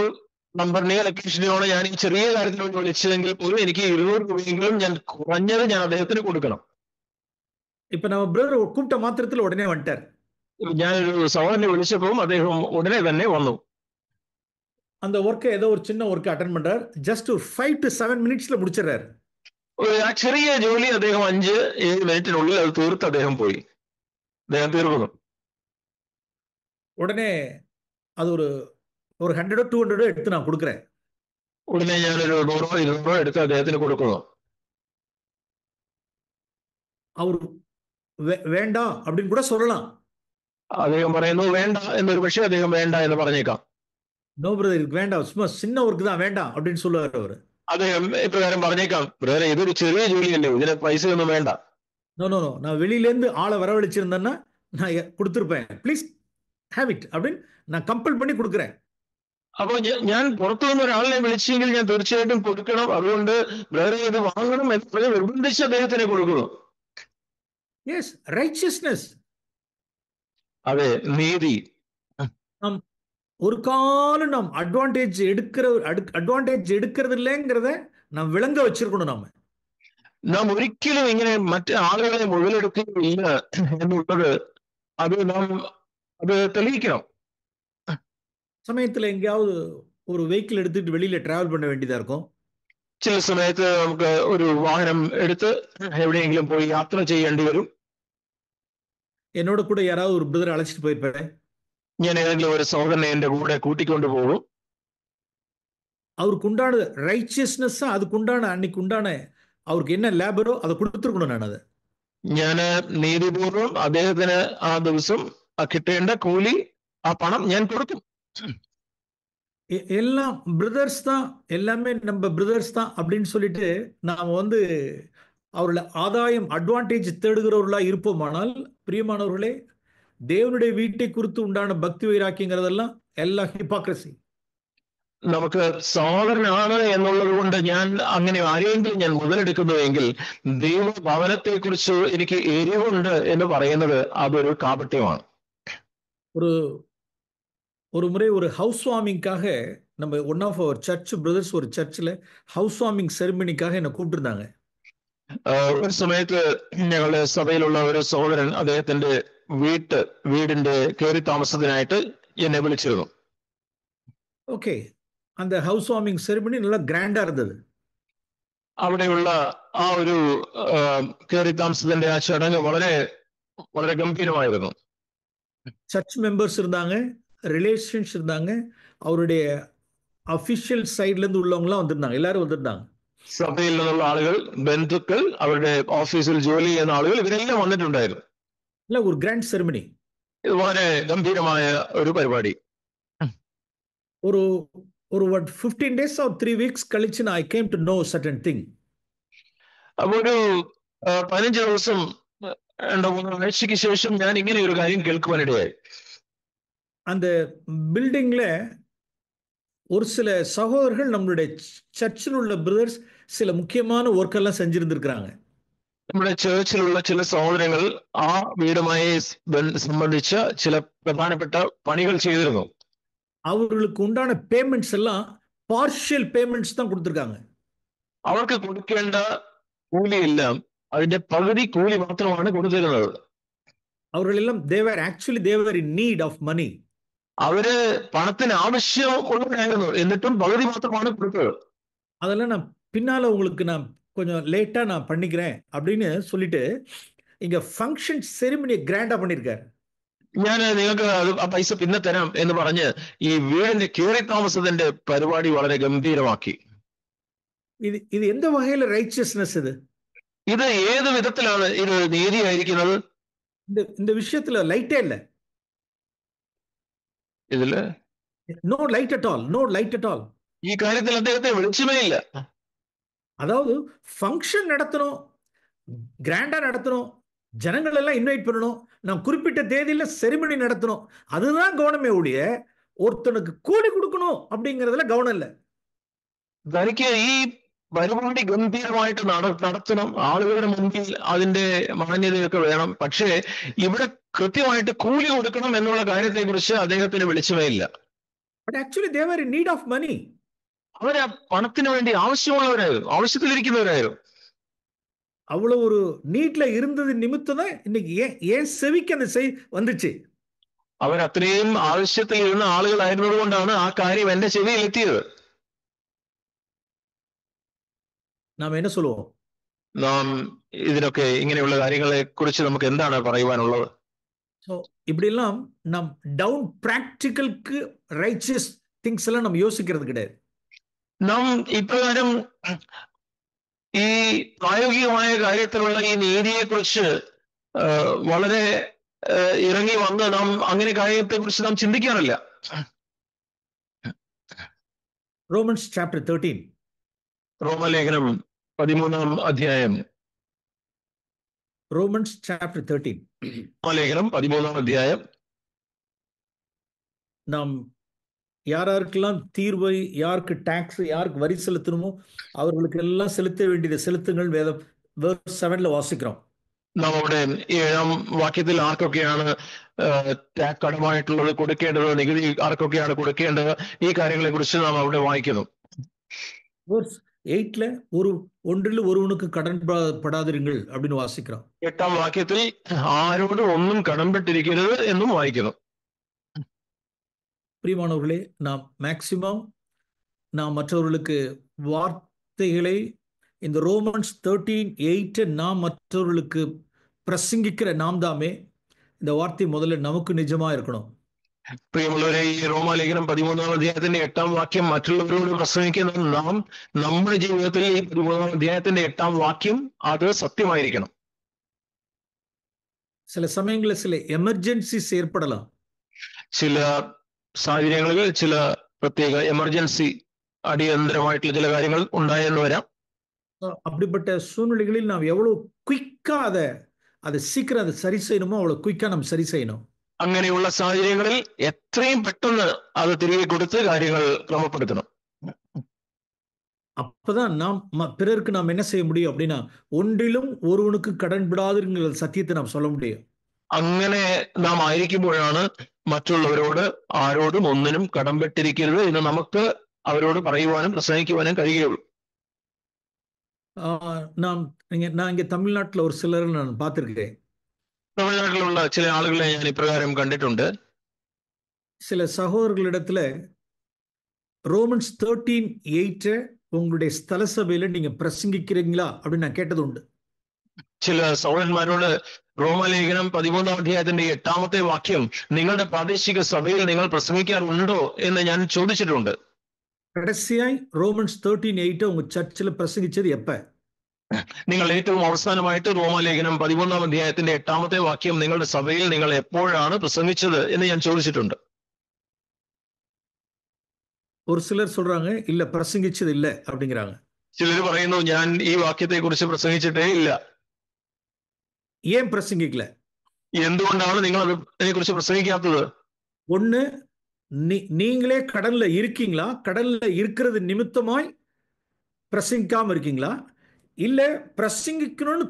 നമ്പറിനെയോ ലൊക്കേഷനെയോ ഞാൻ ഈ ചെറിയ കാര്യത്തിന് വേണ്ടി വിളിച്ചതെങ്കിൽ പോലും എനിക്ക് 200 രൂപയെങ്കിലും ഞാൻ കുറഞ്ഞത് ഞാൻ അദ്ദേഹത്തിന് കൊടുക്കണം. இப்ப நம்ம பிரதர் கூப்பிட்ட மாத்திரத்தில் உடனே வந்துட்டார். ഞാനൊരു സഹോദരനെ വിളിച്ചപ്പോൾ അദ്ദേഹം ഉടനെ തന്നെ വന്നു. அந்த ஒர்க்கை ஏதோ ஒரு சின்ன ஒர்க் அட்டென்ட் பண்றார், ஜஸ்ட் ஒரு 5 to 7 minutesல முடிச்சிடறாரு. ആ ചെറിയ ജോലി അദ്ദേഹം 5-7 മിനിറ്റിനുള്ളിൽ അത് തീർത്ത് അദ്ദേഹം പോയി, അദ്ദേഹം തീർക്കുന്നു. உடனே அது ஒரு 100 200 எடுத்து நான் கொடுக்குறேன். ഉടനെ ഞാനൊരു 100-200 എടുത്ത് അദ്ദേഹത്തിന് കൊടുക്കുന്നു. அவர் வேண்டாம் அப்படின்னு கூட சொல்லலாம். അദ്ദേഹം പറയുന്നു വേണ്ട എന്നൊരു പക്ഷേ അദ്ദേഹം വേണ്ട എന്ന് പറഞ്ഞേക്കാം. நோ பிரதர், இதுக்கு வேண்டாம், சும்மா சின்ன ஒர்க் தான், வேண்டாம் அப்படின்னு சொல்லுவார் அவர். അദ്ദേഹം ഇപ്രകാരം പറഞ്ഞേക്കാം, ബ്രദറെ ഇതൊരു ചെറിയ ജോലിയല്ലേ, ഇതിന് പൈസ ഒന്നും വേണ്ട. நோ நோ நோ, நான் வெளியிலேருந்து ஆளை வரவழைச்சிருந்தேன்னா நான் கொடுத்துருப்பேன், ப்ளீஸ் ஹேவ் இட் அப்படின்னு நான் கம்பல் பண்ணி கொடுக்குறேன். അപ്പൊ ഞാൻ പുറത്തു നിന്ന് ഒരാളിനെ വിളിച്ചെങ്കിൽ ഞാൻ തീർച്ചയായിട്ടും കൊടുക്കണം, അതുകൊണ്ട് ബ്രദറെ ഇത് വാങ്ങണം എന്ന് നിർബന്ധിച്ച് അദ്ദേഹത്തിന് കൊടുക്കുന്നു. Yes, righteousness. അതെ, നീതി. நாம் ஒரு காலம் நாம் அட்வான்டேஜ் எடுக்கிறது இல்லைங்கிறத நாம் விளங்க வச்சிருக்கணும். നാം ഒരിക്കലും ഇങ്ങനെ മറ്റ് ആളുകളെ മുതലെടുക്കുകയില്ല എന്നുള്ളത് അത് തെളിയിക്കണം. சமயத்தில் எங்கேயாவது ஒரு வெஹிக்கிள் எடுத்துட்டு வெளியில டிராவல் பண்ண வேண்டியதா இருக்கும். ചില സമയത്ത് നമുക്ക് ഒരു വാഹനം എടുത്ത് എവിടെയെങ്കിലും പോയി യാത്ര ചെയ്യേണ്ടി വരും. என்னோட கூட யாராவது ஒரு பிரதர் அழைச்சிட்டு போயிருப்பேன். ഞാൻ ഏതെങ്കിലും ഒരു സഹോദരനെ എന്റെ കൂടെ കൂട്ടിക്കൊണ്ടു പോകും. அவருக்கு உண்டான ரைச்சியஸ்னஸ், அதுக்குண்டான அன்னைக்கு உண்டான அவருக்கு என்ன லேபரோ அதை கொடுத்துருக்கணும். நான் அதை ഞാൻ നീതിപൂർവം അദ്ദേഹത്തിന് ആ ദിവസം കിട്ടേണ്ട കൂലി, ആ പണം ഞാൻ കൊടുക്കും. எல்லாம் பிரதர்ஸ் தான், எல்லாமே நம்ம பிரதர்ஸ் தான் அப்படின்னு சொல்லிட்டு நாம் வந்து அவர்களை ஆதாயம் அட்வான்டேஜ் தேடுகிறவர்களா இருப்போமானால், பிரியமானவர்களே, தேவனுடைய வீட்டை குறித்து உண்டான பக்தி வைராக்கியங்கிறதெல்லாம் எல்லாம் ஹிப்பாக்ரசி. നമുക്ക് സഹോദരനാണ് എന്നുള്ളത് കൊണ്ട് ഞാൻ അങ്ങനെ ആരെങ്കിലും ഞാൻ മുതലെടുക്കുന്നുവെങ്കിൽ ദൈവഭവനത്തെ കുറിച്ച് എനിക്ക് എരിവുണ്ട് എന്ന് പറയുന്നത് അതൊരു കാപട്യമാണ്. ஒரு முறை ஒரு ஹவுஸ் வார்மிங்காக நம்ம one of our church brothers ஒரு சர்ச்சில் ஹவுஸ் வார்மிங் செரிமனிக்காக என்னை கூப்பிட்டுருந்தாங்க. ഒരു സമയത്ത് ഞങ്ങളുടെ സഭയിലുള്ള ഒരു സഹോദരൻ അദ്ദേഹത്തിന്റെ വീടിന്റെ കയറി താമസത്തിനായിട്ട് എന്നെ വിളിച്ചിരുന്നു. ഓക്കെ, அந்த ஹவுஸ் வார்மிங் செரிமனி நல்லா கிராண்டா இருந்தது. അവിടെയുള്ള ആ ഒരു കയറി താമസത്തിന്റെ ആ ചടങ്ങ് വളരെ വളരെ ഗംഭീരമായിരുന്നു. சர்ச் மெம்பர்ஸ் இருந்தாங்க, ரிலேஷன்ஸ் இருந்தாங்க, அவருடைய அஃபிஷியல் சைட்ல இருந்து உள்ளவங்கலாம் வந்திருந்தாங்க, எல்லாரும் வந்திருந்தாங்க. സഭയിൽ നിന്നുള്ള ആളുകൾ, ബന്ധുക്കൾ, അവരുടെ ഓഫീസിൽ ജോലി ചെയ്യുന്ന ആളുകൾ, ഇവരെല്ലാം വന്നിട്ടുണ്ടായിരുന്നു. இல்ல, ஒரு கிராண்ட் செரிமனி, ഇത് വളരെ ഗംഭീരമായ ഒരു പരിപാടി. ஒரு 15 days or 3 weeks கழிச்சு I came to know certain thing. അപ്പൊ ഒരു 15 ദിവസം 2-3 ആഴ്ചയ്ക്ക് ശേഷം ഞാൻ ഇങ്ങനെ ഒരു കാര്യം കേൾക്കുവാനിടയായി. அந்த பில்டிங்ல ஒரு சில சகோதரர்கள், நம்மளுடைய சர்ச்சில் உள்ள பிரதர்ஸ், சில முக்கியமான ஒர்க் எல்லாம் செஞ்சிருந்திருக்கிறாங்க. നമ്മുടെ ചേർച്ചിലുള്ള ചില സഹോദരങ്ങൾ ആ വീടുമായി സംബന്ധിച്ച ചില പ്രധാനപ്പെട്ട പണികൾ ചെയ്തിരുന്നു. அவர்களுக்கு உண்டான பேமெண்ட்ஸ் எல்லாம் பார்ஷியல் பேமெண்ட்ஸ் தான் கொடுத்திருக்காங்க. അവർക്ക് കൊടുക്കേണ്ട കൂലിയെല്ലാം അതിന്റെ പകുതി കൂലി മാത്രമാണ് കൊടുത്തിരുന്നത്. அவர்கள் எல்லாம் they were in need of money. അവര് പണത്തിന് ആവശ്യമുള്ളവരായിരുന്നു, എന്നിട്ടും പകുതി മാത്രമാണ് കൊടുത്തത്. அதெல்லாம் நான் பின்னால உங்களுக்கு நான் கொஞ்சம் லேட்டா நான் பண்ணிக்கிறேன் அப்படின்னு சொல்லிட்டு இங்க ஃபங்க்ஷன் செரிமனியை கிராண்டா பண்ணிருக்காரு. ഞാൻ നിങ്ങൾക്ക് ആ പൈസ പിന്നെ തരാം എന്ന് പറഞ്ഞ് ഈ വീടിന്റെ കയറി താമസത്തിന്റെ പരിപാടി വളരെ ഗംഭീരമാക്കി. ഇത് എന്ത് വകയിലെ റൈച്ചസ്നെസ്? ഇത് ഏത് വിധത്തിലാണ് ഇത് നീതിയായിരിക്കുന്നത്? இந்த விஷயத்துல லைட்டே இல்லை. ഇതില് no light at all, no light at all. ഈ കാര്യത്തിൽ അദ്ദേഹത്തെ വെളിച്ചമേ ഇല്ല. அதாவது ஃபங்க்ஷன் நடத்தணும், கிராண்டா நடத்தணும், ஜனங்கள் எல்லாம் இன்வைட் பண்ணணும், நான் குறிப்பிட்ட தேதியில செரிமனி நடத்தணும், அதுதான் கவனமே ஒழிய ஒருத்தனுக்கு கூலி கொடுக்கணும் அப்படிங்கறதுல கவனம் இல்லை. തനിക്ക് ഈ പരിപാടി ഗംഭീരമായിട്ട് നടത്തണം, ആളുകളുടെ മുൻപിൽ അതിന്റെ മാന്യതയൊക്കെ വേണം, പക്ഷേ ഇവിടെ കൃത്യമായിട്ട് കൂലി കൊടുക്കണം എന്നുള്ള കാര്യത്തെ കുറിച്ച് അദ്ദേഹത്തിന് വെളിച്ചമേ ഇല്ല. But actually they were in need of money. അവര് പണത്തിന് വേണ്ടി ആവശ്യമുള്ളവരായിരുന്നു, ആവശ്യത്തിലിരിക്കുന്നവരായിരുന്നു. அவ்வளவு ஒரு நீட்ல இருந்தது நிமித்தம் தான் இன்னைக்கு ஏன் செவிக்கு அந்த வந்துச்சு. അവർ അത്രയും ആവശ്യത്തിൽ ഇരുന്ന ആളുകളായിരുന്നത് കൊണ്ടാണ് ആ കാര്യം എന്റെ ചെവിയിൽ എത്തിയത്. നാം என்ன சொல்லுவோம்? നാം ഇതിനൊക്കെ ഇങ്ങനെയുള്ള കാര്യങ്ങളെ കുറിച്ച് നമുക്ക് എന്താണ് പറയുവാനുള്ളത്? ஸோ இப்படிலாம் நம் டவுன் பிராக்டிக்கலுக்கு ரைச்சியஸ் திங்ஸ் எல்லாம் நம்ம யோசிக்கிறது கிடையாது. നാം ഇപ്രകാരം ഈ പ്രായോഗികമായ കാര്യത്തിലുള്ള ഈ നീതിയെ കുറിച്ച് വളരെ ഇറങ്ങി വന്ന് നാം അങ്ങനെ കാര്യത്തെ കുറിച്ച് നാം ചിന്തിക്കാറില്ല. റോമൻസ് ചാപ്റ്റർ 13, റോമലേഖനം 13-ാം അധ്യായം. റോമൻസ് ചാപ്റ്റർ 13, റോമലേഖനം 13-ാം അധ്യായം. நாம் யாராருக்கெல்லாம் தீர்வை, யாருக்கு டாக்ஸ், யாருக்கு வரி செலுத்தணுமோ அவர்களுக்கு எல்லாம் செலுத்த வேண்டியதை செலுத்துங்கள் வேதம் verse 7ல വാസിக்கிறோം. നാം അവിടെ 7-ാം വാക്യത്തിൽ ആർക്കൊക്കെയാണ് കടമായിട്ടുള്ളത് കൊടുക്കേണ്ടത്, നികുതി ആർക്കൊക്കെയാണ് കൊടുക്കേണ്ടത്, ഈ കാര്യങ്ങളെ കുറിച്ച് നാം അവിടെ വായിക്കുന്നു. verse 8ல ஒன்றில் ஒருவனுக்கு கடன் படாதிருங்கள் அப்படின்னு வாசிக்கிறோம். 8-ാം വാക്യത്തിൽ ആരോടും ഒന്നും കടംപെട്ടിരിക്കരുത് എന്നും വായിക്കുന്നു. பிரியமானவர்களே, நாம் மேக்சிமம் நாம் மற்றவர்களுக்கு வார்த்தைகளை இந்த ரோமன்ஸ் 13:8 நாம் மற்றவர்களுக்கு பிரசங்கிக்கிற நாம் தாமே இந்த வார்த்தை முதல்ல நமக்கு நிஜமா இருக்கணும். പ്രിയമുള്ളവരെ, ഈ റോമാലേഖനം 13-ാം അധ്യായത്തിന്റെ 8-ാം വാക്യം മറ്റുള്ളവരോട് പ്രസംഗിക്കുന്ന നാം നമ്മുടെ ജീവിതത്തിൽ ഈ 13-ാം അധ്യായത്തിന്റെ 8-ാം വാക്യം അത് സത്യമായിരിക്കണം. சில சமயங்களில் சில எமர்ஜென்சிஸ் ஏற்படலாம். ചില സാഹചര്യങ്ങളിൽ ചില പ്രത്യേക എമർജൻസി അടിയന്തരമായിട്ടുള്ള ചില കാര്യങ്ങൾ ഉണ്ടായെന്ന് വരാം. அப்படிப்பட்ட சூழ்நிலைகளில் நாம் எவ்வளவு குயிக்கா அதை சீக்கிரம் அதை சரி செய்யணுமோ அவ்வளவு குயிக்கா நம்ம சரி செய்யணும். അങ്ങനെയുള്ള സാഹചര്യങ്ങളിൽ എത്രയും പെട്ടെന്ന് അത് തിരികെ കൊടുത്ത് കാര്യങ്ങൾ ക്രമപ്പെടുത്തണം. அப்பதான் நாம் பிறருக்கு நாம் என்ன செய்ய முடியும் அப்படின்னா, ஒன்றிலும் ஒருவனுக்கு கடன் விடாதுங்கிற சத்தியத்தை நாம் சொல்ல முடியும். അങ്ങനെ നാം ആയിരിക്കുമ്പോഴാണ് മറ്റുള്ളവരോട് ആരോടും ഒന്നിനും കടംപെട്ടിരിക്കരുത് എന്ന് നമുക്ക് അവരോട് പറയുവാനും പ്രസംഗിക്കുവാനും കഴിയുകയുള്ളൂ. நான் இங்க தமிழ்நாட்டில் ஒரு சிலர் நான் பார்த்திருக்கேன். തമിഴ്നാട്ടിലുള്ള ചില ആളുകളെ ഞാൻ ഇപ്രകാരം കണ്ടിട്ടുണ്ട്. சில சகோதரர்களிடத்துல ரோமன்ஸ் 13:8 உங்களுடைய ஸ்தல சபையில நீங்க பிரசங்கிக்கிறீங்களா அப்படின்னு நான் கேட்டது உண்டு. ചില സഹോദരന്മാരോട് റോമാലേഖനം 13-ാം അധ്യായത്തിന്റെ 8-ാമത്തെ വാക്യം നിങ്ങളുടെ പ്രാദേശിക സഭയിൽ നിങ്ങൾ പ്രസംഗിക്കാറുണ്ടോ എന്ന് ഞാൻ ചോദിച്ചിട്ടുണ്ട്. கடைசியாய் ரோமன்ஸ் 13:8 உங்க சர்ச்சில் பிரசங்கிச்சது எப்ப? നിങ്ങൾ ഏറ്റവും അവസാനമായിട്ട് റോമാലേഖനം 13-ാം അധ്യായത്തിന്റെ 8-ാമത്തെ വാക്യം നിങ്ങളുടെ സഭയിൽ നിങ്ങൾ എപ്പോഴാണ് പ്രസംഗിച്ചത് എന്ന് ഞാൻ ചോദിച്ചിട്ടുണ്ട്. ஒரு சிலர் சொல்றாங்க இல்ல பிரசங்கிச்சது இல்ல அப்படிங்கிறாங்க. ചിലർ പറയുന്നു ഞാൻ ഈ വാക്യത്തെ കുറിച്ച് പ്രസംഗിച്ചിട്ടേ ഇല്ല. ஏன் பிரசங்கிக்கல? എന്തുകൊണ്ടാണ് നിങ്ങൾ അതിനെ കുറിച്ച് പ്രസംഗിക്കാത്തത്? ஒண்ணு, நீங்களே கடல்ல இருக்கீங்களா, கடல்ல இருக்கிறது நிமித்தமாய் பிரசங்கிக்காம இருக்கீங்களா, இல்ல பிரசங்கிக்கணும்னு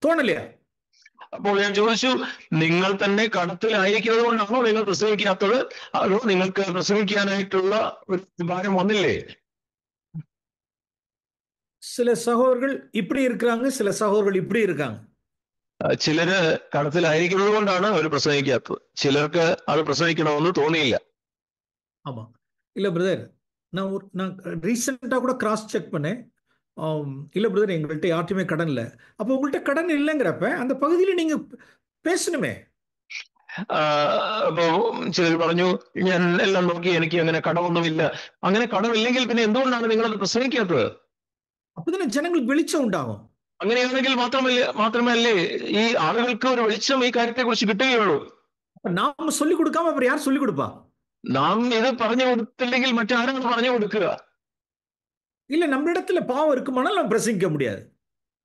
தோணலையா? അപ്പോൾ ഞാൻ ചോദിച്ചു, നിങ്ങൾ തന്നെ കടത്തിലായിരിക്കുന്നത് കൊണ്ടാണോ നിങ്ങൾ പ്രസംഗിക്കാത്തത്, അതോ നിങ്ങൾക്ക് പ്രസംഗിക്കാനായിട്ടുള്ള ഒരു ഭാരം വന്നില്ലേ? சில சகோதரர்கள் இப்படி இருக்கிறாங்க, சில சகோதரர்கள் இப்படி இருக்காங்க. ചിലര് കടത്തിലായിരിക്കുന്നത് കൊണ്ടാണ് അവർ പ്രസംഗിക്കാത്തത്, ചിലർക്ക് അത് പ്രസംഗിക്കണമെന്ന് തോന്നിയില്ല. ஆமா, இல்ல பிரதர், நான் ரீசெண்டா கூட கிராஸ் செக் பண்ணேன். இல்ல பிரதர், எங்கள்கிட்ட யார்ட்டுமே கடன் இல்லை. அப்போ உங்கள்கிட்ட கடன் இல்லைங்கிறப்ப அந்த பகுதியில் நீங்க பேசணுமே. അപ്പോ ചിലർ പറഞ്ഞു, ഞാൻ എല്ലാം നോക്കി, എനിക്ക് അങ്ങനെ കടമൊന്നുമില്ല. അങ്ങനെ കടമില്ലെങ്കിൽ പിന്നെ എന്തുകൊണ്ടാണ് നിങ്ങൾ അത് പ്രസംഗിക്കാത്തത്? அப்பதானே ஜனங்களுக்கு வெளிச்சம் உண்டாகும். അങ്ങനെയാണെങ്കിൽ മാത്രമല്ലേ ഈ ആളുകൾക്ക് ഒരു വെളിച്ചം ഈ കാര്യത്തെക്കുറിച്ച് കിട്ടുകയുള്ളൂ. நாம சொல்லிக் கொடுக்காம அப்புறம் யார் சொல்லிக் கொடுப்பா? നാം ഇത് പറഞ്ഞു കൊടുത്തില്ലെങ്കിൽ മറ്റാരാണ് പറഞ്ഞു കൊടുക്കുക? இல்ல நம்ம இடத்துல பாவம் இருக்குமானால் நம்ம பிரசங்கிக்க முடியாது.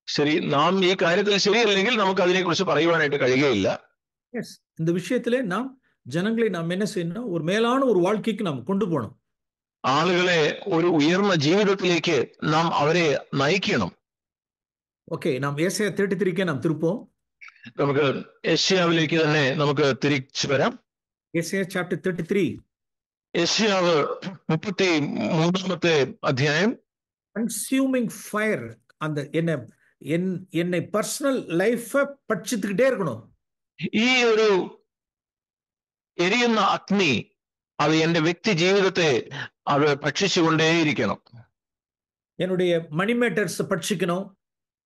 ശരി, നാം ഈ കാര്യത്തിൽ ശരിയല്ലെങ്കിൽ നമുക്ക് അതിനെക്കുറിച്ച് പറയുവാനായിട്ട് കഴിയുകയില്ല. இந்த விஷயத்திலே நாம் ஜனங்களை நாம் என்ன செய்யணும்? ஒரு மேலான ஒரு வாழ்க்கைக்கு நாம் கொண்டு போகணும். ആളുകളെ ഒരു ഉയർന്ന ജീവിതത്തിലേക്ക് നാം അവരെ നയിക്കണം. ഓക്കെ, നാം യെശയ്യാ 33 നാം തിരുപ്പോം. നമുക്ക് യെശയ്യാവിലേക്ക് തന്നെ നമുക്ക് തിരിച്ചു വരാം. യെശയ്യാ ചാപ്റ്റർ 33. യെശയ്യാവ് 33-ാമത്തെ അധ്യായം. கன்சியூமிங் ஃபயர், அந்த என்னை பர்சனல் லைஃப பட்சித்துக்கிட்டே இருக்கணும். ഈ ഒരു എരിയുന്ന അഗ്നി അത് എന്റെ വ്യക്തി ജീവിതത്തെ അത് ഭക്ഷിച്ചുകൊണ്ടേയിരിക്കണം. என்னுடைய மணி மேட்டர்ஸ் பட்சிக்கணும்.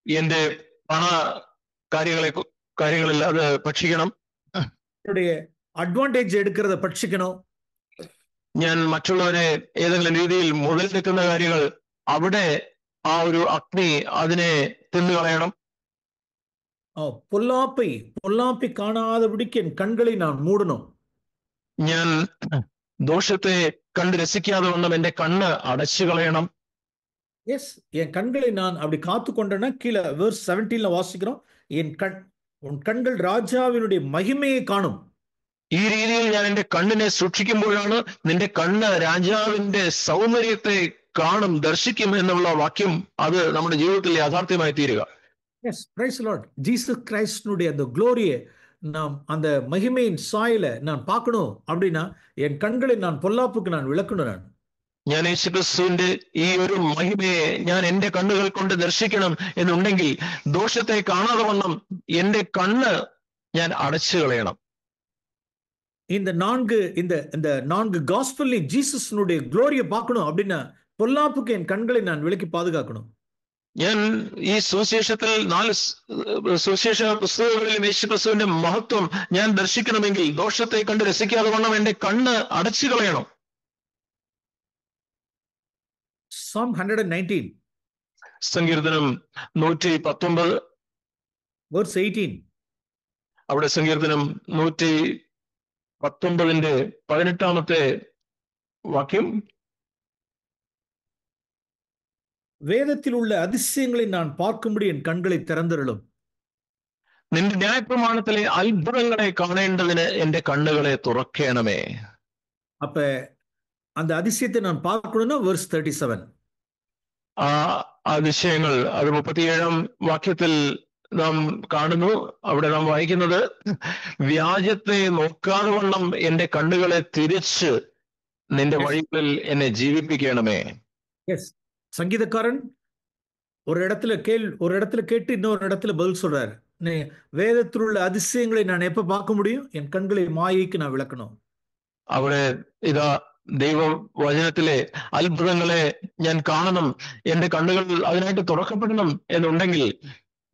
എന്റെ പണ കാര്യങ്ങളിൽ അത് ഭക്ഷിക്കണം. என்னுடைய അഡ്വാൻറ്റേജ് എടുக்கிறத ഭക്ഷിക്കണം. ഞാൻ മറ്റുള്ളവരെ ഏതെങ്കിലും രീതിയിൽ മുതലെടുക്കുന്ന കാര്യങ്ങൾ അവിടെ ആ ഒരു അഗ്നി അതിനെ തിന്നുകളയണം. പൊല്ലാപ്പി കാണാതെപിടിക്ക് എൻ കണ്ണുകളെ ഞാൻ മൂടണം. ഞാൻ ദോഷത്തെ കണ്ട് രസിക്കാതെ വണ്ണം എന്റെ കണ്ണ് അടച്ചു കളയണം. எஸ், என் கண்களை நான் அப்படி காத்து கொண்டேன்னா கீழே வேர்ஸ் 17 வாசிக்கிறோம், உன் கண்கள் ராஜாவினுடைய மகிமையை കാണും. ഈ രീതിയിൽ ഞാൻ എന്റെ കണ്ണിനെ സൂക്ഷിക്കുമ്പോഴാണ് നിന്റെ കണ്ണ് രാജാവിന്റെ സൗന്ദര്യത്തെ കാണും, ദർശിക്കും എന്നുള്ള വാക്യം അത് നമ്മുടെ ജീവിതത്തിൽ യാഥാർത്ഥ്യമായി തീരുക. Yes, praise the Lord. Jesus கிரைஸ்டினுடைய அந்த க்ளோரியை நாம் அந்த மகிமையின் சாயல நான் பார்க்கணும் அப்படின்னா என் கண்களை நான் பொல்லாப்புக்கு நான் விளக்கணும். ഞാൻ യേശുക്രിസ്തുവിന്റെ ഈ ഒരു മഹിമയെ ഞാൻ എന്റെ കണ്ണുകൾ കൊണ്ട് ദർശിക്കണം എന്നുണ്ടെങ്കിൽ ദോഷത്തെ കാണാതെ വണ്ണം എന്റെ കണ്ണ് ഞാൻ അടച്ചു കളയണം. இந்த நான்கு காஸ்பல்லையும் ஜீசஸ்னுடைய க்ளோரியை பார்க்கணும் அப்படின்னா பொல்லாப்புக்கு என் கண்களை நான் விலக்கி பாதுகாக்கணும். ഞാൻ ഈ സുവിശേഷത്തിൽ 4 സുവിശേഷ പുസ്തകങ്ങളിലും യേശുക്രിസ്തുവിന്റെ മഹത്വം ഞാൻ ദർശിക്കണമെങ്കിൽ ദോഷത്തെ കണ്ട് രസിക്കാതെ വണ്ണം എന്റെ കണ്ണ് അടച്ചു കളയണം. Psalm 119, സങ്കീർത്തനം 119 verse 18. അവിടെ സങ്കീർത്തനം 119 18-ാമത്തെ വാക്യം. வேதத்தில் உள்ள அதிசயங்களை நான் பார்க்கும்படி என் கண்களை திறந்தருளும். നിന്റെ ന്യായപ്രമാണത്തിലെ അത്ഭുതങ്ങളെ കാണേണ്ടതിന് എന്റെ കണ്ണുകളെ തുറക്കണമേ. அப்ப அந்த அதிசயத்தை நான் பார்க்கணும்னா verse 37. ആ അതിശയങ്ങൾ അത് 37-ാം വാക്യത്തിൽ നാം കാണുന്നു. അവിടെ നാം വായിക്കുന്നത്, വ്യാജത്തെ നോക്കാതെ വണ്ണം എന്റെ കണ്ണുകളെ തിരിച്ച് നിന്റെ വഴികളിൽ എന്നെ ജീവിപ്പിക്കണമേ. எஸ், சங்கீதக்காரன் ஒரு இடத்துல கேட்டு இன்னொரு இடத்துல பதில் சொல்றாரு. வேதத்தில் உள்ள அதிசயங்களை நான் எப்ப பார்க்க முடியும்? என் கண்களை மாயைக்கு நான் விளக்கணும். അവിടെ ഇതാ ദൈവവചനത്തിലെ അത്ഭുതങ്ങളെ ഞാൻ കാണണം, എന്റെ കണ്ണുകൾ അതിനായിട്ട് തുറക്കപ്പെടണം എന്നുണ്ടെങ്കിൽ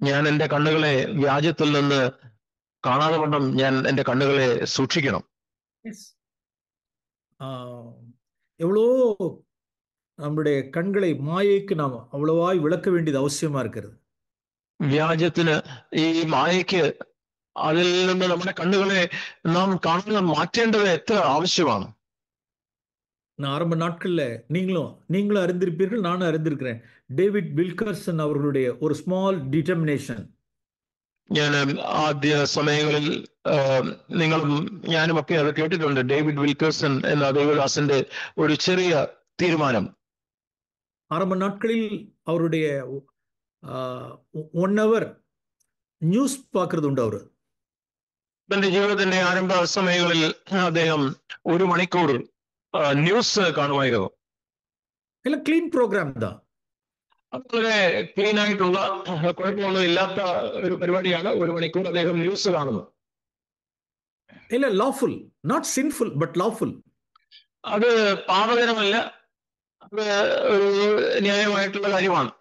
ഞാൻ എന്റെ കണ്ണുകളെ വ്യാജത്തിൽ നിന്ന് കാണാതെ വണ്ണം ഞാൻ എന്റെ കണ്ണുകളെ സൂക്ഷിക്കണം. எவ்வளோ நம்முடைய கண்களை மாயைக்கு நாம் அவ்வளவாய் விளக்க வேண்டியது அவசியமா இருக்கிறது. വ്യാജത്തിന്, ഈ മായയ്ക്ക് അതിൽ നിന്ന് നമ്മുടെ കണ്ണുകളെ നാം കാണുന്ന മാറ്റേണ്ടത് എത്ര ആവശ്യമാണ്. நான் ஆரம்ப நாட்கள்ல நீங்களும் அறிந்திருப்பீர்கள், நானும் அறிந்திருக்கிறேன். டேவிட் வில்கர்சன் அவர்களுடைய ஒரு ஸ்மால் டிட்டர்மினேஷன். ഞാൻ ആദ്യ സമയങ്ങളിൽ നിങ്ങളും ഞാനും ഒക്കെ അത് കേട്ടിട്ടുണ്ട്. ഡേവിഡ് വിൽക്കർസൺ എന്ന ദേവദാസന്റെ ഒരു ചെറിയ തീരുമാനം. ஆரம்ப நாட்களில் அவருடைய 1 hour நியூஸ் பார்க்கறது உண்டு. அவரு തന്റെ ജീവിതത്തിന്റെ ആരംഭ സമയങ്ങളിൽ അദ്ദേഹം 1 മണിക്കൂർ ന്യൂസ് കാണുമായിരുന്നു. എല്ലാം ക്ലീൻ പ്രോഗ്രാം தான். വളരെ ക്ലീൻ ആയിട്ടുള്ള, കുഴപ്പമൊന്നും ഇല്ലാത്ത ഒരു പരിപാടിയാണ്. 1 മണിക്കൂർ അദ്ദേഹം ന്യൂസ് കാണുന്നു. ഇല്ല, lawful, not sinful but lawful. അത് പാപകരമല്ല, അത് ഒരു ന്യായമായിട്ടുള്ള കാര്യമാണ്.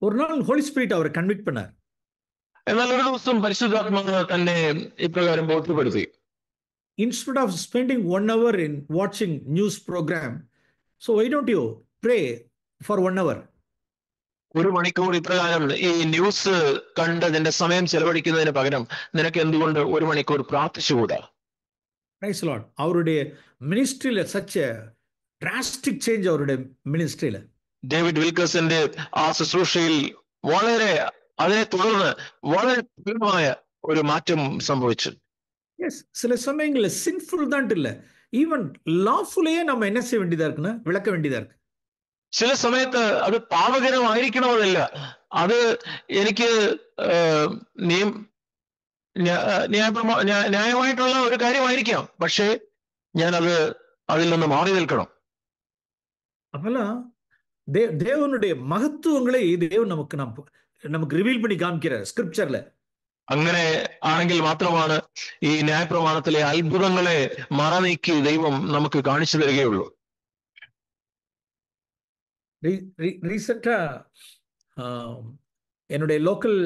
ஒரு நாள் ஹோலி ஸ்பிரிட் அவரை கன்விக்ட் பண்ணார். എന്നാൽ ഒരു ദിവസം പരിശുദ്ധാത്മാവ് തന്നെ ഇപ്രകാരം ബോധ്യപ്പെടുത്തി. Instead of spending 1 hour in watching news program, so why don't you pray for 1 hour? ഒരു മണിക്കൂർ ഇപ്രകാരം ഈ ന്യൂസ് കണ്ട് നിന്റെ സമയം ചെലവഴിക്കുന്നതിന് പകരം നിനക്ക് എന്തുകൊണ്ട് ഒരു മണിക്കൂർ പ്രാർത്ഥിച്ചുകൂടാ? Praise the Lord. അവരുടെ മിനിസ്ട്രിയിലെ സച്ച് ഡ്രാസ്റ്റിക് ചേഞ്ച് അവരുടെ മിനിസ്ട്രിയില്. ഡേവിഡ് വിൽക്കസിന്റെ ആ ശുശ്രൂഷയിൽ വളരെ അതിനെ തുടർന്ന് വളരെ പൂർണ്ണമായ ഒരു മാറ്റം സംഭവിച്ചു. യെസ്, சில சமயங்கள்ல சின்ஃபுல் தான் இல்ல, ஈவன் லாஃபுல்லயே நம்ம என்ன செய்ய வேண்டியதா இருக்குன்னா விளக்க வேண்டியதா இருக்கு. ചില സമയത്ത് അത് പാപകരമായിരിക്കണമെന്നില്ല, അത് എനിക്ക് ന്യായമായിട്ടുള്ള ഒരു കാര്യമായിരിക്കാം, പക്ഷേ ഞാനത് അതിൽ നിന്ന് മാറി നിൽക്കണം. அப்பெல்லாம் தேவனுடைய மகத்துவங்களை தேவன் நமக்கு ரிவீல் பண்ணி காமிக்கிறார் ஸ்கிரிப்சர்ல. അങ്ങനെ ആണെങ്കിൽ മാത്രമാണ് ഈ ന്യായപ്രമാണത്തിലെ അത്ഭുതങ്ങളെ മറനീക്കി ദൈവം നമുക്ക് കാണിച്ചു തരികയുള്ളൂ. ரீசெண்டா என்னுடைய லோக்கல்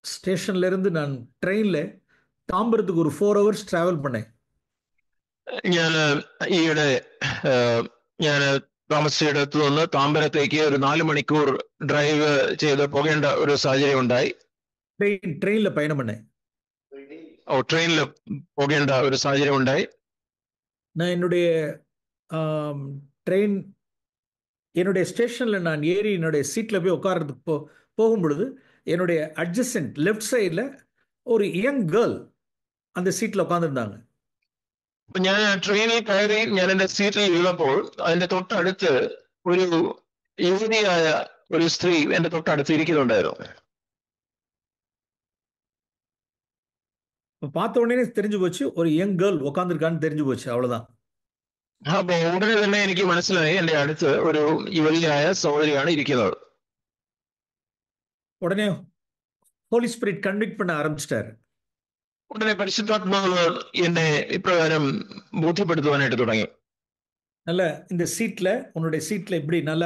ஸ்டேஷன்ல இருந்து நான் ட்ரெயின்ல தாம்பரத்துக்கு ஒரு 4 hours டிராவல் பண்ணேன். ഞാൻ താമസിച്ചിടത്തു നിന്ന് താമ്പരത്തേക്ക് ഒരു 4 മണിക്കൂർ ഡ്രൈവ് ചെയ്ത് പോകേണ്ട ഒരു സാഹചര്യം ഉണ്ടായി. ട്രെയിനിൽ பயணம் பண்ணேன். ട്രെയിനിൽ പോകേണ്ട ഒരു സാഹചര്യം ഉണ്ടായി. நான் என்னுடைய ஸ்டேஷன்ல நான் ஏறி என்னுடைய சீட்ல போய் உட்கார்றதுக்கு போகும் பொழுது என்னுடைய அட்ஜசன்ட் லெஃப்ட் சைட்ல ஒரு யங் கேர்ள் அந்த சீட்ல உட்கார்ந்துருந்தாங்க. ഞാൻ ട്രെയിനിൽ കയറി ഞാൻ എന്റെ സീറ്റിൽ ഇരുന്നപ്പോൾ അതിന്റെ തൊട്ടടുത്ത് ഒരു യുവതിയായ ഒരു സ്ത്രീ എന്റെ തൊട്ടടുത്ത് ഇരിക്കുന്നുണ്ടായിരുന്നു. பார்த்த உடனே தெரிஞ்சு போச்சு, ஒரு யங் கேர்ள் உட்கார்ந்துருக்கான்னு தெரிஞ்சு போச்சு, அவ்வளவுதான். അപ്പൊ ഉടനെ തന്നെ എനിക്ക് മനസ്സിലായി എന്റെ അടുത്ത് ഒരു യുവതിയായ സഹോദരിയാണ് ഇരിക്കുന്നത്. உடனே ஹோலி ஸ்பிரிட் கன்விக்ட் பண்ண ஆரம்பிச்சிட்டாரு. ഉടനെ പരിശുദ്ധാത്മാവ് എന്നെ ഇപ്രകാരം ബോധ്യപ്പെടുത്തുവാനായിട്ട് തുടങ്ങി. நல்ல இந்த சீட்ல, உன்னுடைய சீட்ல இப்படி நல்ல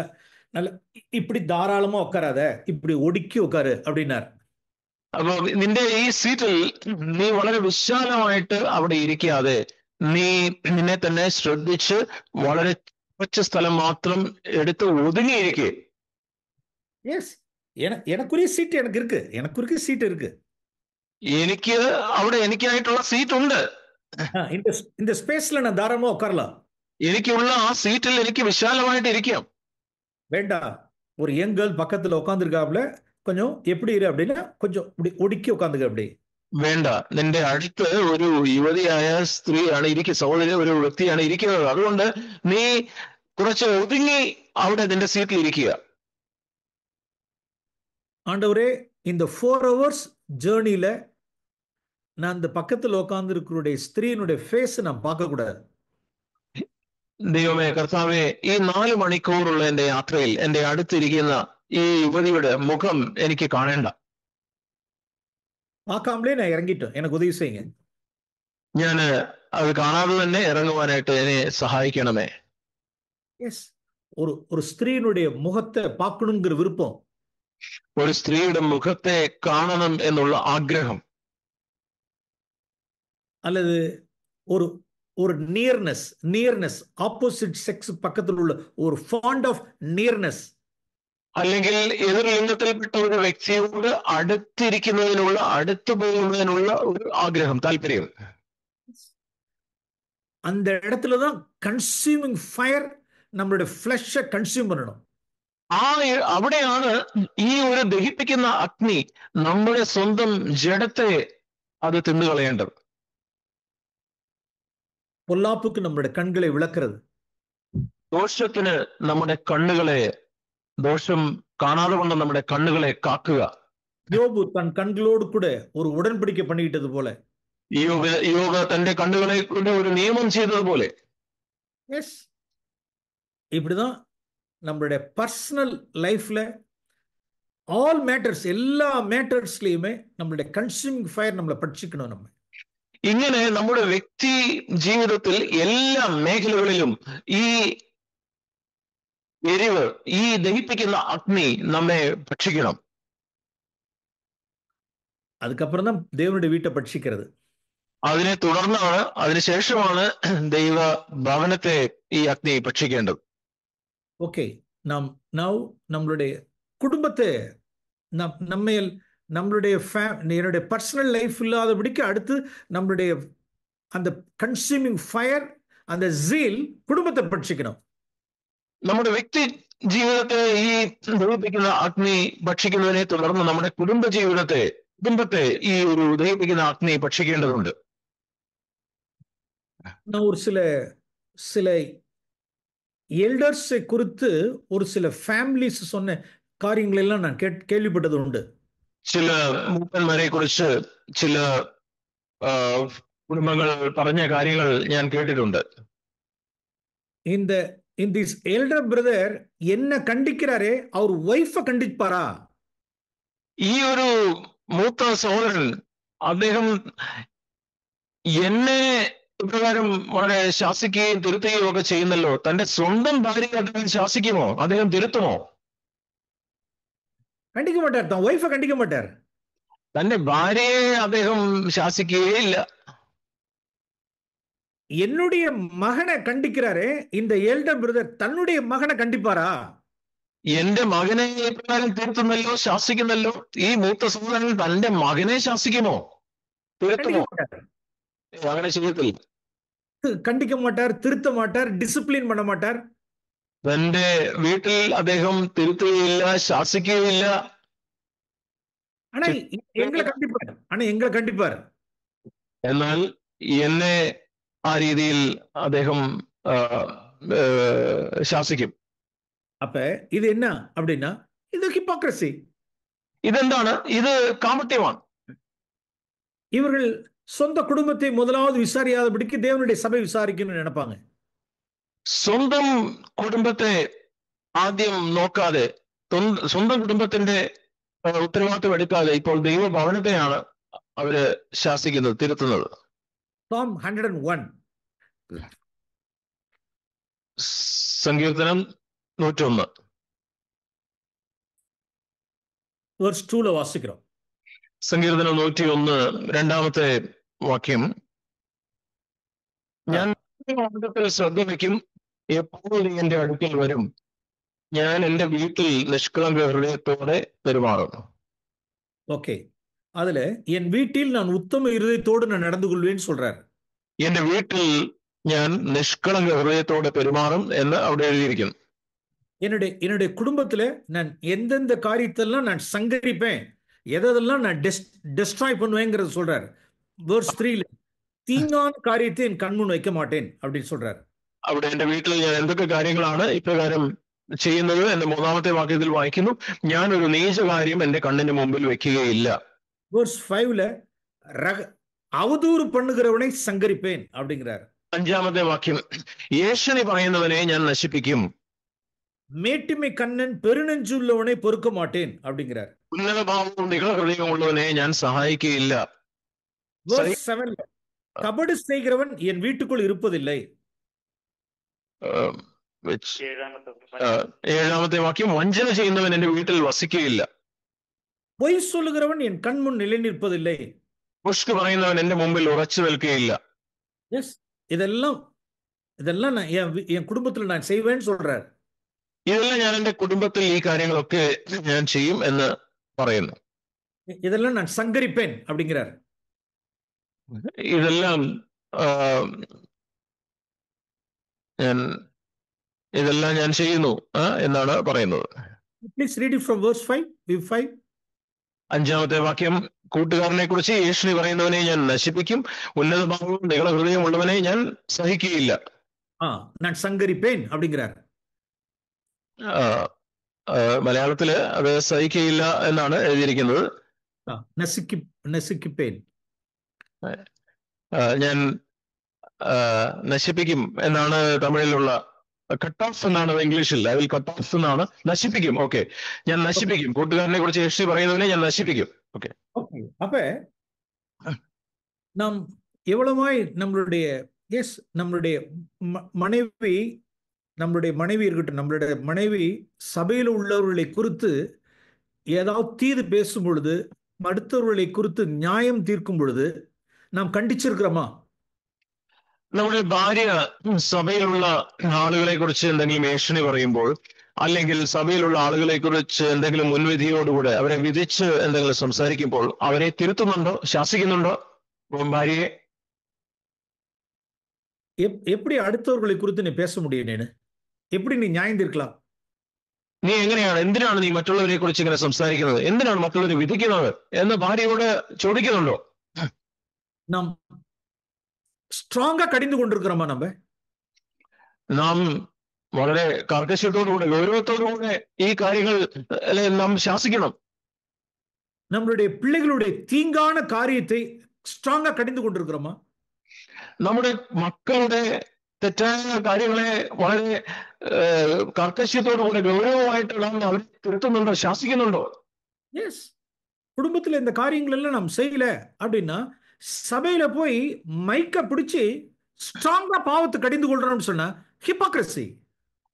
இப்படி தாராளமா உட்காராத, இப்படி ஒடுக்கி உட்காரு அப்படின்னாரு. അപ്പൊ നിന്റെ ഈ സീറ്റിൽ നീ വളരെ വിശാലമായിട്ട് അവിടെ ഇരിക്കാതെ നീ നിന്നെ തന്നെ ശ്രദ്ധിച്ച് വളരെ കുറച്ച് സ്ഥലം മാത്രം എടുത്ത് ഒതുങ്ങിയിരിക്കുക. യെസ്, எனக்குரிய சீட் எனக்கு இருக்கு, எனக்குரிய சீட் இருக்கு. എനിക്ക് അവിടെ എനിക്കായിട്ടുള്ള സീറ്റ് ഉണ്ട്. இந்த ஸ்பேஸ்ல நான் தாராளமா உட்காரலாம். എനിക്കുള്ള ആ സീറ്റിൽ എനിക്ക് വിശാലമായിട്ട് ഇരിക്കാം. வேண்டாம், ஒரு யங் கேர்ள் பக்கத்துல உட்காந்துருக்காப்ல, கொஞ்சம் எப்படி இரு அப்படின்னா கொஞ்சம் இப்படி ஒடுக்கி உட்காந்துக்க. அப்படி വേണ്ട, നിന്റെ അടുത്ത് ഒരു യുവതിയായ സ്ത്രീയാണ് സഹോദരി, ഒരു വ്യക്തിയാണ് ഇരിക്കുന്നത്, അതുകൊണ്ട് നീ കുറച്ച് ഒതുങ്ങി അവിടെ നിന്റെ സീറ്റിൽ ഇരിക്കുക. ஆண்டவரே, இந்த 4 hours ஜேர்னில நான் இந்த பக்கத்தில் உட்கார்ந்து இருக்கிற ஸ்திரீனுடைய ஃபேஸ் நான் பார்க்க கூடாது. ദൈവമേ, കർത്താവേ, ഈ 4 മണിക്കൂറുള്ള എന്റെ യാത്രയിൽ എന്റെ അടുത്തിരിക്കുന്ന ഈ യുവതിയുടെ മുഖം എനിക്ക് കാണേണ്ട. பார்க்காமலே நான் இறங்கிட்டோம், எனக்கு உதவி செய்யுங்க. ഞാൻ അത് കാണാതെ തന്നെ ഇറങ്ങുവാനായിട്ട് എന്നെ സഹായിക്കണമേ. எஸ், ஒரு ஸ்திரீனுடைய முகத்தை பார்க்கணுங்கிற விருப்பம், ഒരു സ്ത്രീയുടെ മുഖത്തെ കാണണം എന്നുള്ള ആഗ്രഹം, அல்லது ஒரு நியர்னஸ் ஆப்போசிட் செக்ஸ் பக்கத்தில் உள்ள ஒரு ஃபாண்ட் ஆஃப் நியர்னஸ், അല്ലെങ്കിൽ എതിർ ലിംഗത്തിൽപ്പെട്ട ഒരു വ്യക്തിയോട് അടുത്തിരിക്കുന്നതിനുള്ള, അടുത്തു പോകുന്നതിനുള്ള ഒരു ആഗ്രഹം, താല്പര്യം. அந்த இடத்துல தான் கன்சியூமிங் ஃபயர் நம்மளுடைய ஃப்ளஷை கன்சியூம் பண்ணணும். അവിടെയാണ് ഈ ഒരു ദഹിപ്പിക്കുന്ന അഗ്നി നമ്മുടെ സ്വന്തം ജഡത്തെ അത് തിന്നുകളയേണ്ടത്. பொல்லாப்புக்கு நம்மளுடைய கண்களை விளக்குறது, ദോഷത്തിന് നമ്മുടെ കണ്ണുകളെ, ദോഷം കാണാതെ കൊണ്ട് നമ്മുടെ കണ്ണുകളെ കാക്കുക. யோபு தன் கண்களோடு கூட ஒரு உடன்படிக்கை பண்ணிக்கிட்டது போல, யோப തന്റെ കണ്ണുകളെ കൊണ്ട് ഒരു നിയമം ചെയ്തതുപോലെ. எஸ், இப்படிதான் நம்மளுடைய பர்சனல் லைஃப்ல ஆல் மேட்டர்ஸ், எல்லா மேட்டர்ஸ்லயுமே நம்மளுடைய கன்சியூமிங் ஃபயர் நம்மளை പഠിച്ചിக்கணும். நம்ம ഇങ്ങനെ നമ്മുടെ വ്യക്തി ജീവിതത്തിൽ എല്ലാ മേഖലകളിലും ഈ എരിവ്, ഈ ദഹിപ്പിക്കുന്ന അഗ്നി നമ്മെ ഭക്ഷിക്കണം. அதுக்கப்புறம் தான் தேவனுடைய வீட்டை பட்சிக்கிறது. അതിനെ തുടർന്നാണ്, അതിനുശേഷമാണ് ദൈവ ഭവനത്തെ ഈ അഗ്നി ഭക്ഷിക്കേണ്ടത്. ஓகே, நாம் நம்மளுடைய குடும்பத்தை நம்மையில் நம்மளுடைய என்னுடைய பர்சனல் லைஃப் இல்லாதபடிக்கு அடுத்து நம்மளுடைய அந்த കൺസ്യൂമിംഗ് ഫയർ அந்த zeal കുടുംബത്തെ ഭക്ഷിക്കണം. നമ്മുടെ വ്യക്തി ജീവിതത്തെ ഈ ദഹിപ്പിക്കുന്ന അഗ്നി ഭക്ഷിക്കുന്നതിനെ തുടർന്ന് നമ്മുടെ കുടുംബത്തെ ഈ ഒരു ദഹിപ്പിക്കുന്ന അഗ്നി ഭക്ഷിക്കേണ്ടതുണ്ട്. நான் ஒரு சில எல்டர்ஸை குறித்து ஒரு சில ஃபேமிலிஸ் சொன்ன കാര്യങ്ങൾ എല്ലാം நான் കേൾവിപ്പെട്ടது ഉണ്ട്. ചില മൂപ്പന്മാരെ കുറിച്ച് ചില കുടുംബങ്ങൾ പറഞ്ഞ കാര്യങ്ങൾ ഞാൻ കേട്ടിട്ടുണ്ട്. in this elder brother என்ன கண்டிக்கிறாரே அவர் വൈഫ് കണ്ടിപ്പാരാ? ഈ ഒരു മൂത്ത സഹോദരൻ അദ്ദേഹം എന്നെ ഇപ്രകാരം വളരെ ശാസിക്കുകയും തിരുത്തുകയും ഒക്കെ ചെയ്യുന്നല്ലോ. തന്റെ സ്വന്തം ഭാര്യയെ അദ്ദേഹം ശാസിക്കുമോ? അദ്ദേഹം തിരുത്തുമോ? കണ്ടിക്ക മാട്ടാർ. താൻ വൈഫെ കണ്ടിക്ക മാട്ടാർ. തന്റെ ഭാര്യയെ അദ്ദേഹം ശാസിക്കുകയില്ല. என்னுடைய மகனை கண்டிக்கிறாரே இந்த எல்டர் பிரதர் தன்னுடைய மகனை கண்டிப்பாரா? എന്റെ മകനെ ഇപ്രകാരം തിരുത്തുന്നല്ലോ ശാസിക്കുന്നല്ലോ. ഈ മൂത്ത സഹോദരൻ തന്റെ മകനെ ശാസിക്കുമോ? തിരുത്തുമോ? അങ്ങനെ ചെയ്യത്തില്ല. കണ്ടിക്ക മാട്ടാർ, തിരുത്ത മാട്ടാർ, ഡിസിപ്ലിൻ பண்ண മാട്ടാർ. തന്റെ വീട്ടിൽ അദ്ദേഹം തിരുത്തുകയില്ല, ശാസിക്കുകയില്ല. ആണാ എങ്ങളെ കണ്ടിപ്പാർ. എന്നാൽ എന്നെ ആ രീതിയിൽ അദ്ദേഹം ശാസിക്കും. അപ്പൊ ഇത് എന്നാ அப்படின்னா ഇത് ഹിപ്പോക്രസി. ഇതെന്താണ്? ഇത് കാപട്യമാണ്. இவர்கள் சொந்த குடும்பத்தை முதலாவது விசாரியாதபடிக்கு தேவனுடைய சபை விசாரிக்கணும்னு நினைப்பாங்க. സ്വന്തം കുടുംബത്തെ ആദ്യം നോക്കാതെ, സ്വന്തം കുടുംബത്തിന്റെ ഉത്തരവാദിത്വം എടുക്കാതെ ഇപ്പോൾ ദൈവഭവനത്തെയാണ് അവര് ശാസിക്കുന്നത്, തിരുത്തുന്നത്. Psalm 101. സങ്കീർത്തനം 101 verse 2 വാസിக்கிறோம். സങ്കീർത്തനം 101 രണ്ടാമത്തെ വാക്യം. ഞാൻ ശ്രദ്ധ വയ്ക്കും, എപ്പോൾ നീ എന്റെ അടുക്കൽ വരും, ഞാൻ എന്റെ വീട്ടിൽ നിഷ്കളങ്ക ഹൃദയത്തോടെ പെരുമാറും. ஓகே, அதுல என் வீட்டில் நான் உத்தம இருதயத்தோடு நான் நடந்து கொள்வேன்னு சொல்றார். എന്റെ വീട്ടിൽ ഞാൻ നിഷ്കളങ്ക ഹൃദയത്തോടെ പെരുമാറും എന്ന് അവിടെ എഴുതിയിരിക്കുന്നു. என்னுடைய குடும்பத்துல நான் எந்தெந்த காரியத்தெல்லாம் நான் சங்கரிப்பேன், எதெல்லாம் நான் டெஸ்ட்ராய் பண்ணுவேங்கிறத சொல்றார். வேர்ஸ் 3 தீங்கான காரியத்தை என் கண்முன் வைக்க மாட்டேன் அப்படின்னு சொல்றார். അവിടെ എന്റെ വീട്ടിൽ ഞാൻ എന്തൊക്കെ കാര്യങ്ങളാണ് ഇപ്രകാരം ചെയ്യുന്നത് എന്ന് മൂന്നാമത്തെ വാക്യത്തിൽ വായിക്കുന്നു. ഞാൻ ഒരു നീച കാര്യം എന്റെ കണ്ണിന് മുമ്പിൽ വെക്കുകയില്ല. വേഴ്സ് 5 അവதூறு பண்ணுகிறவனை சங்கரிப்பேன் அப்படிங்கிறார். അഞ്ചാമത്തെ വാക്യം, ഏഷണി പറയുന്നവനെ ഞാൻ നശിപ്പിക്കും. மேட்டிமை கண்ணன் பெருநெஞ்சுள்ளவனை பொறுக்க மாட்டேன் அப்படிங்கிறார். ഉന്നതഭാവവും നികളഹൃദയമുള്ളവനെ ഞാൻ സഹായിക്കുകയില്ല. வேர்ஸ் 7 கபடு செய்கிறவன் என் வீட்டுக்குள் இருப்பதில்லை. ഏഴാമത്തെ വാക്യം, വഞ്ചന ചെയ്യുന്നവൻ എന്റെ വീട്ടിൽ വസിക്കുകയില്ല. பொய் சொல்லுகிறவன் என் கண் முன் நிலை நிற்பதில்லை. മുഷ്ക് പറയുന്നവൻ എന്റെ മുമ്പിൽ ഉറച്ചു നിൽക്കുകയില്ല. இதெல்லாம் நான் என் குடும்பத்தில் நான் செய்வேன்னு சொல்றார். ഇതെല്ലാം ഞാൻ എന്റെ കുടുംബത്തിൽ ഈ കാര്യങ്ങളൊക്കെ ഞാൻ ചെയ്യും എന്ന് പറയുന്നു. ഇതെല്ലാം ഞാൻ സങ്കരിപ്പേൻ அப்படிங்கிறார். ഇതെല്ലാം ഞാൻ ചെയ്യുന്നു എന്നാണ് പറയുന്നത്. Please read it from verse 5. അഞ്ചാമത്തെ വാക്യം, കൂട്ടുകാരനെ കുറിച്ച് ഏഷണി പറയുന്നവനെ ഞാൻ നശിപ്പിക്കും, ഉന്നതഭാവവും നികളഹൃദയമുള്ളവനെ ഞാൻ സഹിക്കുകയില്ല. ഞാൻ സങ്കരിപ്പേൻ அப்படிங்கிறார். മലയാളത്തില് അത് സഹിക്കുകയില്ല എന്നാണ് എഴുതിയിരിക്കുന്നത്. നശിപ്പിപ്പേൻ, ഞാൻ നശിപ്പിക്കും എന്നാണ് തമിഴിലുള്ള. കട്ട് ഓഫ് എന്നാണ് ഇംഗ്ലീഷിൽ. അതിൽ കട്ട് ഓഫ് എന്നാണ്. നശിപ്പിക്കും. ഓക്കെ, ഞാൻ നശിപ്പിക്കും. കൂട്ടുകാരനെ കുറിച്ച് ഏഷണി പറയുന്നതിനെ ഞാൻ നശിപ്പിക്കും. ഓക്കെ, அப்ப நாம் எவ்வளவாய் நம்மளுடைய மனைவி இருக்கட்டும், நம்மளுடைய மனைவி சபையில் உள்ளவர்களை குறித்து ஏதாவது தீது பேசும் பொழுது, அடுத்தவர்களை குறித்து நியாயம் தீர்க்கும் பொழுது நாம் கண்டிச்சிருக்கிறோமா? നമ്മുടെ ഭാര്യ സഭയിലുള്ള ആളുകളെ കുറിച്ച് എന്തെങ്കിലും ഏഷണി പറയുമ്പോൾ അല്ലെങ്കിൽ സഭയിലുള്ള ആളുകളെ കുറിച്ച് എന്തെങ്കിലും മുൻവിധിയോടുകൂടെ അവരെ വിധിച്ച് എന്തെങ്കിലും സംസാരിക്കുമ്പോൾ അവരെ തിരുത്തുന്നുണ്ടോ, ശാസിക്കുന്നുണ്ടോ ഭാര്യയെ? எப்படி அடுத்தவர்களை குறித்து நீ பேச முடியும்? நீனு எப்படி நீ நியாயம் தீர்க்கலாம்? നീ എങ്ങനെയാണ്, എന്തിനാണ് നീ മറ്റുള്ളവരെ കുറിച്ച് ഇങ്ങനെ സംസാരിക്കുന്നത്, എന്തിനാണ് മറ്റുള്ളവരെ വിധിക്കുന്നത് എന്ന് ഭാര്യയോട് ചോദിക്കുന്നുണ്ടോ? നാം സ്ട്രോങ്ങാ കടിഞ്ഞു കൊണ്ടിരിக்கிறோமா? നാം വളരെ കാർക്കശ്യത്തോടുകൂടെ ഗൗരവത്തോടുകൂടെ ഈ കാര്യങ്ങൾ നാം ശാസിക്കണം. நம்மளுடைய பிள்ளைகளுடைய தீங்கான காரியத்தை ஸ்ட்ராங்கா கடிந்து கொண்டிருக்கிறோமா? നമ്മുടെ മക്കളുടെ തെറ്റായ കാര്യങ്ങളെ വളരെ കാർക്കശ്യത്തോടുകൂടെ ഗൗരവമായിട്ട് നാം അവരെ തിരുത്തുന്നുണ്ടോ, ശാസിക്കുന്നുണ്ടോ? எஸ். குடும்பத்துல இந்த காரியங்கள் எல்லாம் நாம் செய்யல அப்படின்னா சபையில போய் மைக்க பிடிச்சி ஸ்ட்ராங்கா பாவத்தை கடிந்து கொள்றோம்னு சொன்னா ஹிப்போக்ரசி.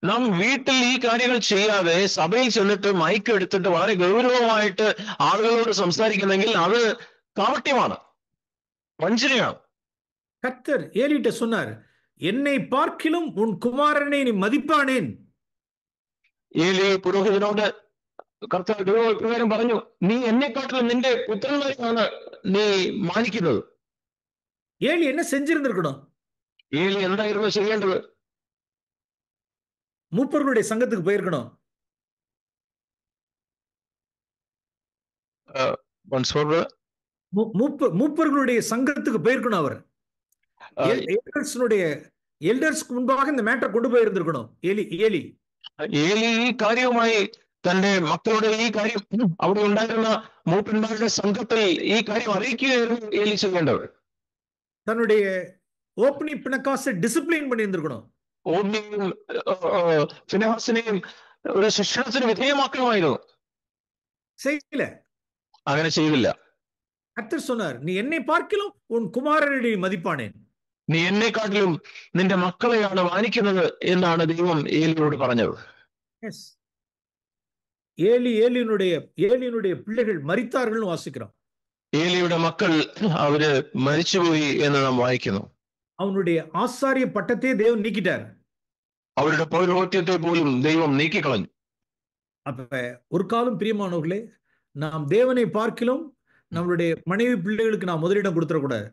നാം വീട്ടിൽ ഈ കാര്യങ്ങൾ ചെയ്യാതെ സഭയിൽ ചെന്നിട്ട് മൈക്ക് എടുത്തിട്ട് വളരെ ഗൗരവമായിട്ട് ആളുകളോട് സംസാരിക്കുന്നെങ്കിൽ അത് കാപട്യമാണ്, വഞ്ചനയാണ്. கர்த்தர் ஏலிட்ட சொன்னார், என்னை பார்க்கிலும் உன் குமாரனை நீ மதிப்பானேன். ഏലി പുരോഹിതനോട് കർത്താവ് പറഞ്ഞു, നീ എന്നെക്കാട്ടിലും നിന്റെ പുത്രന്മാരെയാണ് നീ മാനിക്കുന്നത്. ஏலி என்ன செஞ்சிருந்திருக்கணும்? ഏലി എന്തായിരുന്നു ചെയ്യേണ്ടത്? மூப்பர்களுடைய சங்கத்துக்கு போயிருக்கணும். மூப்பர்களுடைய சங்கத்துக்கு போயிருக்கணும். அவர் எல்டர்ஸ்க்கு முன்பாக இந்த மேட்டர் கொண்டு போயிருந்திருக்கணும். ഏലി ഈ കാര്യവുമായി തന്റെ മക്കളുടെ ഈ കാര്യം അവിടെ ഉണ്ടായിരുന്ന മൂപ്പന്മാരുടെ സംഘത്തിൽ ഈ കാര്യം അറിയിക്കുകയായിരുന്നു ഏലി ചെയ്യേണ്ടത്. தன்னுடைய ஓப்னி பினகாஸை டிசிப்ளின் பண்ணியிருந்திருக்கணும். ഓബ്നിയും ഫിനെഹാസിനെയും ഒരു ശിക്ഷണത്തിന് വിധേയമാക്കണമായിരുന്നു. செய்யல. അങ്ങനെ ചെയ്തില്ല. கர்த்தர் சொன்னார், நீ என்னை பார்க்கிலும் உன் குமாரனை மதிப்பானேன். നീ എന്നെക്കാട്ടിലും നിന്റെ മക്കളെയാണ് മാനിക്കുന്നത് എന്നാണ് ദൈവം ഏലിയോട് പറഞ്ഞത്. ഏലിയனுடைய பிள்ளைகள் மரித்தார்கள் வாசிக்கிறோம். ഏലിയുടെ മക്കൾ അവര് മരിച്ചുപോയി എന്ന് നാം വായിക്കുന്നു. அவனுடைய ஆசாரிய பட்டத்தை தேவன் நீக்கிட்டார். അവരുടെ പൗരോഹിത്യത്തെ പോലും ദൈവം നീക്കിക്കളഞ്ഞു. அப்ப ஒரு காலம் பிரியமானவர்களே, நாம் தேவனை பார்க்கிலும் நம்மளுடைய மனைவி பிள்ளைகளுக்கு நாம் முதலிடம் கொடுத்துடக்கூடாது.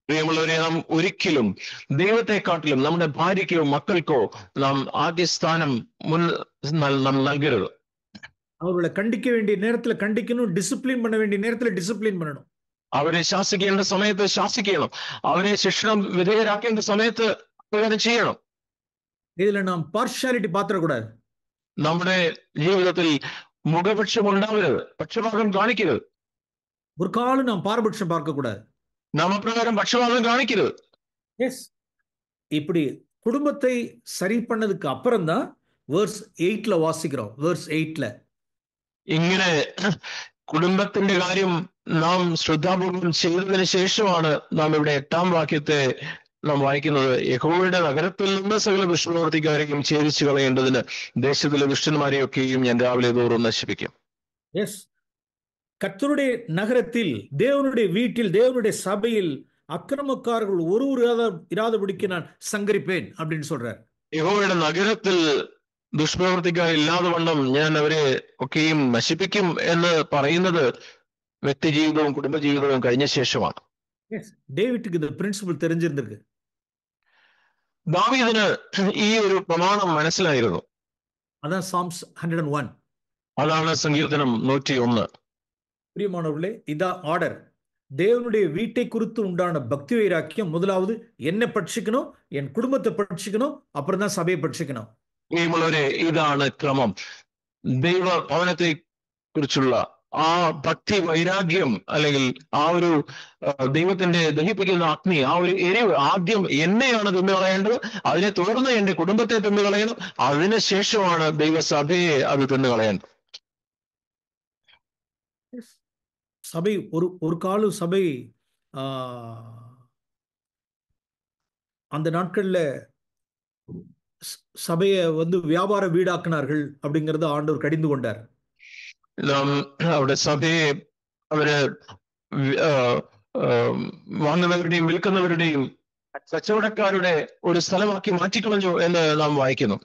പ്രിയമുള്ളവരെ, നാം ഒരിക്കലും ദൈവത്തെക്കാട്ടിലും നമ്മുടെ ഭാര്യയ്ക്കോ മക്കൾക്കോ നാം ആദ്യ സ്ഥാനം നാം നൽകരുത്. அவர்களை கண்டிக்க வேண்டிய நேரத்துல கண்டிக்கணும், டிசிப்ளின் பண்ண வேண்டிய நேரத்துல டிசிப்ளின் பண்ணணும். അവരെ ശാസിക്കേണ്ട സമയത്ത് ശാസിക്കണം, അവരെ ശിക്ഷണം വിധേയരാക്കേണ്ട സമയത്ത് അങ്ങനെ ചെയ്യണം. இதுல நாம் பார்ஷாலிட்டி பாத்திரக்கூடாது. നമ്മുടെ ജീവിതത്തിൽ മുഖപക്ഷം ഉണ്ടാവരുത്, പക്ഷപാതം കാണിക്കരുത്. ஒரு காலம் நாம் பாரபட்சம் பார்க்க கூடாது. നാം അപ്രകാരം പക്ഷപാതം കാണിക്കരുത്. எஸ். இப்படி குடும்பத்தை சரி பண்ணதுக்கு அப்புறம் தான் வேர்ஸ் 8ல வாசிக்கிறோம். வேர்ஸ் 8ல ഇങ്ങനെ കുടുംബത്തിന്റെ കാര്യം നാം ശ്രദ്ധാപൂർവം ചെയ്തതിനു ശേഷമാണ് നാം ഇവിടെ 8ാം വാക്യത്തെ നാം വായിക്കുന്നത്. യഹോവയുടെ നഗരത്തിൽ നിന്ന് സകല ദുഷ്ടപ്രവൃത്തിക്കാരെയും ഛേദിച്ചു കളയേണ്ടതിന് ദേശത്തിലെ ദുഷ്ടന്മാരെയൊക്കെയും ഞാൻ രാവിലെ തോറും നശിപ്പിക്കും. எஸ். கர்த்தருடைய நகரத்தில், தேவனுடைய வீட்டில், தேவனுடைய சபையில் அக்கிரமக்காரர்கள் ஒருவர் இராதபடிக்கு நான் சங்கரிப்பேன் அப்படின்னு சொல்றார். യഹോവയുടെ നഗരത്തിൽ ദുഷ്പ്രവർത്തിക്കാരില്ലാതെ വണ്ണം ഞാൻ അവരെ ഒക്കെയും നശിപ്പിക്കും എന്ന് പറയുന്നത് വ്യക്തിജീവിതവും കുടുംബജീവിതവും കഴിഞ്ഞ ശേഷമാണ്. ഡേവിഡ്ക്ക് ഇത് പ്രിൻസിപ്പിൾ தெரிஞ்சிருந்திருக்கு. ദാവീദിന് ഈ ഒരു പ്രമാണം മനസ്സിലായിരുന്നു. അതാണ് സാംസ് 101. അതാണ് സങ്കീർത്തനം 101. பிரியமானவர்களே, இதான் ஆர்டர். தேவனுடைய வீட்டை குறித்து உண்டான பக்தி வைராக்கியம் முதலாவது என்னை பட்சிக்கணும், என் குடும்பத்தை பட்சிக்கணும், அப்புறம் தான் சபையை பட்சிக்கணும். പ്രിയമുള്ളവരെ, ഇതാണ് ക്രമം. ദൈവ ഭവനത്തെ കുറിച്ചുള്ള ആ ഭക്തി വൈരാഗ്യം, അല്ലെങ്കിൽ ആ ഒരു ദൈവത്തിന്റെ ദഹിപ്പിക്കുന്ന അഗ്നി, ആ ഒരു എരിവ് ആദ്യം എന്നെയാണ് തിന്നുകളയേണ്ടത്. അതിനെ തുടർന്ന് എന്റെ കുടുംബത്തെ തിന്നുകളയണം. അതിനുശേഷമാണ് ദൈവസഭയെ അത് തിന്നുകളയേണ്ടത്. சபை ஒரு காலம் சபை அந்த நாட்கள்ல சபையை வியாபார வீடாக்கினார்கள் அப்படிங்கறது ஆண்டவர் கடிந்து கொண்டார். അവിടെ സഭയെ അവര് വാങ്ങുന്നവരുടെയും വിൽക്കുന്നവരുടെയും കച്ചവടക്കാരുടെ ഒരു സ്ഥലമാക്കി മാറ്റിക്കളഞ്ഞു എന്ന് നാം വായിക്കുന്നു.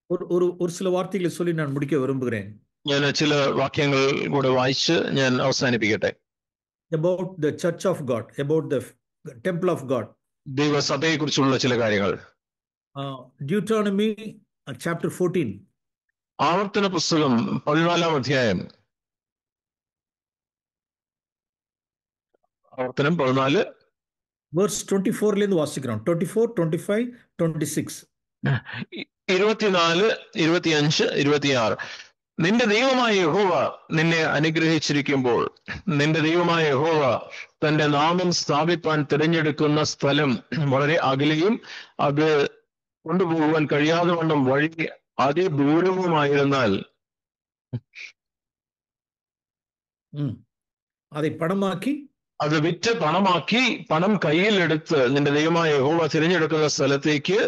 ஒரு சில வார்த்தைகளை சொல்லி நான் முடிக்க விரும்புகிறேன். ഞാൻ ചില വാക്യങ്ങൾ കൂടെ വായിച്ച് ഞാൻ അവസാനിപ്പിക്കട്ടെ. About the church of God, about the temple of God. ദൈവസഭയെ കുറിച്ചുള്ള ചില കാര്യങ്ങൾ. Deuteronomy chapter 14. ആവർത്തന പുസ്തകം 14-ാം അധ്യായം. ആവർത്തനം 14 verse 24 വാസിക്കണം. 24, 25, 26. 24, 25, 26. നിന്റെ ദൈവമായ യഹോവ നിന്നെ അനുഗ്രഹിച്ചിരിക്കുമ്പോൾ നിന്റെ ദൈവമായ യഹോവ തന്റെ നാമം സ്ഥാപിപ്പാൻ തിരഞ്ഞെടുക്കുന്ന സ്ഥലം വളരെ അകലെയും അത് കൊണ്ടുപോകുവാൻ കഴിയാതെ വണ്ണം വഴി അതിദൂരവുമായിരുന്നാൽ அதை பணமாக்கி അത് വിറ്റ് പണമാക്കി പണം കയ്യിലെടുത്ത് നിന്റെ ദൈവമായ യഹോവ തിരഞ്ഞെടുക്കുന്ന സ്ഥലത്തേക്ക്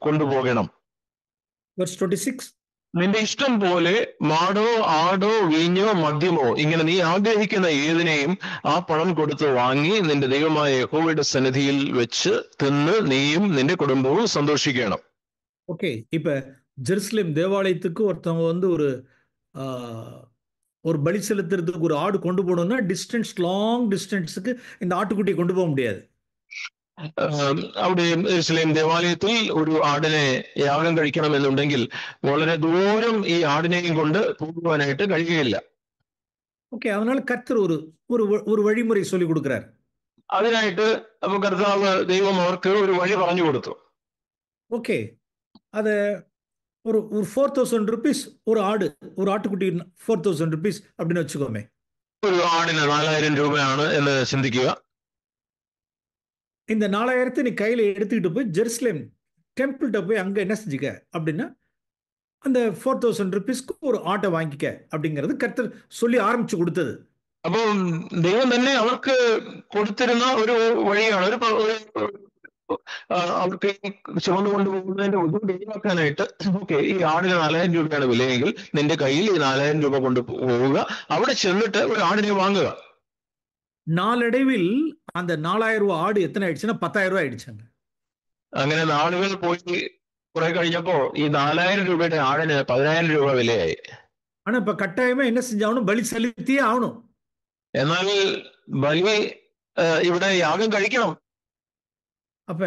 കൊണ്ടുപോകണം. verse 26. നിന്റെ ഇഷ്ടം പോലെ മാടോ ആടോ വീഞ്ഞോ മദ്യമോ ഇങ്ങനെ നീ ആഗ്രഹിക്കുന്ന ഏതിനെയും ആ പണം കൊടുത്ത് വാങ്ങി നിന്റെ ദൈവമായ യഹോവയുടെ സന്നിധിയിൽ വെച്ച് തിന്ന് നീയും നിന്റെ കുടുംബവും സന്തോഷിക്കണം. ஓகே, இப்ப ஜெருசலேம் தேவாலயத்துக்கு ஒருத்தவங்க ஒரு பலி செலுத்துறதுக்கு ஒரு ஆடு கொண்டு போகணும்னா லாங் டிஸ்டன்ஸுக்கு இந்த ஆட்டுக்குட்டியை கொண்டு போக முடியாது. അവിടെ യെരൂശലേം ദേവാലയത്തിൽ ഒരു ആടിനെ യാഗം കഴിക്കണമെന്നുണ്ടെങ്കിൽ വളരെ ദൂരം ഈ ആടിനെയും കൊണ്ട് പോകുവാനായിട്ട് കഴിയുകയില്ല. ഓക്കെ, அதனால கர்த்தர் ஒரு വഴിമുறை சொல்லி கொடுக்கிறார். അതിനായിട്ട് അപ്പൊ കർത്താവ് ദൈവം അവർക്ക് ഒരു വഴി പറഞ്ഞു കൊടുത്തു. ഓക്കെ, അത് ஒரு 4000 rupees ஒரு ஆட்டுக்குட்டி 4000 rupees அப்படின்னு வச்சுக்கோமே. ഒരു ആടിന് 4000 രൂപയാണ് എന്ന് ചിന്തിക്കുക. இந்த 4000 நீ கையில எடுத்துக்கிட்டு போய் ஜெருசலேம் டெம்பிள்கிட்ட போய் அங்க என்ன செஞ்சுக்க அப்படின்னா அந்த 4000 rupeesக்கு ஒரு ஆட்டை வாங்கிக்க அப்படிங்கிறது கர்த்தர் சொல்லி ஆரம்பிச்சு കൊടുത്തது. അപ്പൊ ദൈവം തന്നെ അവർക്ക് കൊടുത്തിരുന്ന ഒരു വഴിയാണ്. അവർക്ക് ചുമന്നു കൊണ്ടുപോകുന്നതിന്റെ ബുദ്ധിമുട്ട് ഒഴിവാക്കാനായിട്ട് ഓക്കെ ഈ ആടിന് 4000 രൂപയാണ് വിലയെങ്കിൽ നിന്റെ കയ്യിൽ ഈ 4000 രൂപ കൊണ്ട് പോവുക, അവിടെ ചെന്നിട്ട് ഒരു ആടിനെ വാങ്ങുക. നാളടവിൽ அந்த 4000 ரூபாய் ஆடு எத்தனை ஆயிடுச்சுன்னா 10,000 ரூபாய் ஆயிடுச்சாங்க. അങ്ങനെ നാളുകൾ പോയി കുറെ കഴിഞ്ഞപ്പോ ഈ 4000 രൂപയുടെ ആടിന് 10,000 രൂപ വിലയായി. ஆனா இப்ப கட்டாயமா என்ன செஞ்சாகணும், பலி செலுத்தியே ஆகணும். എന്നാൽ ബലി ഇവിടെ യാഗം കഴിക്കണം. அப்ப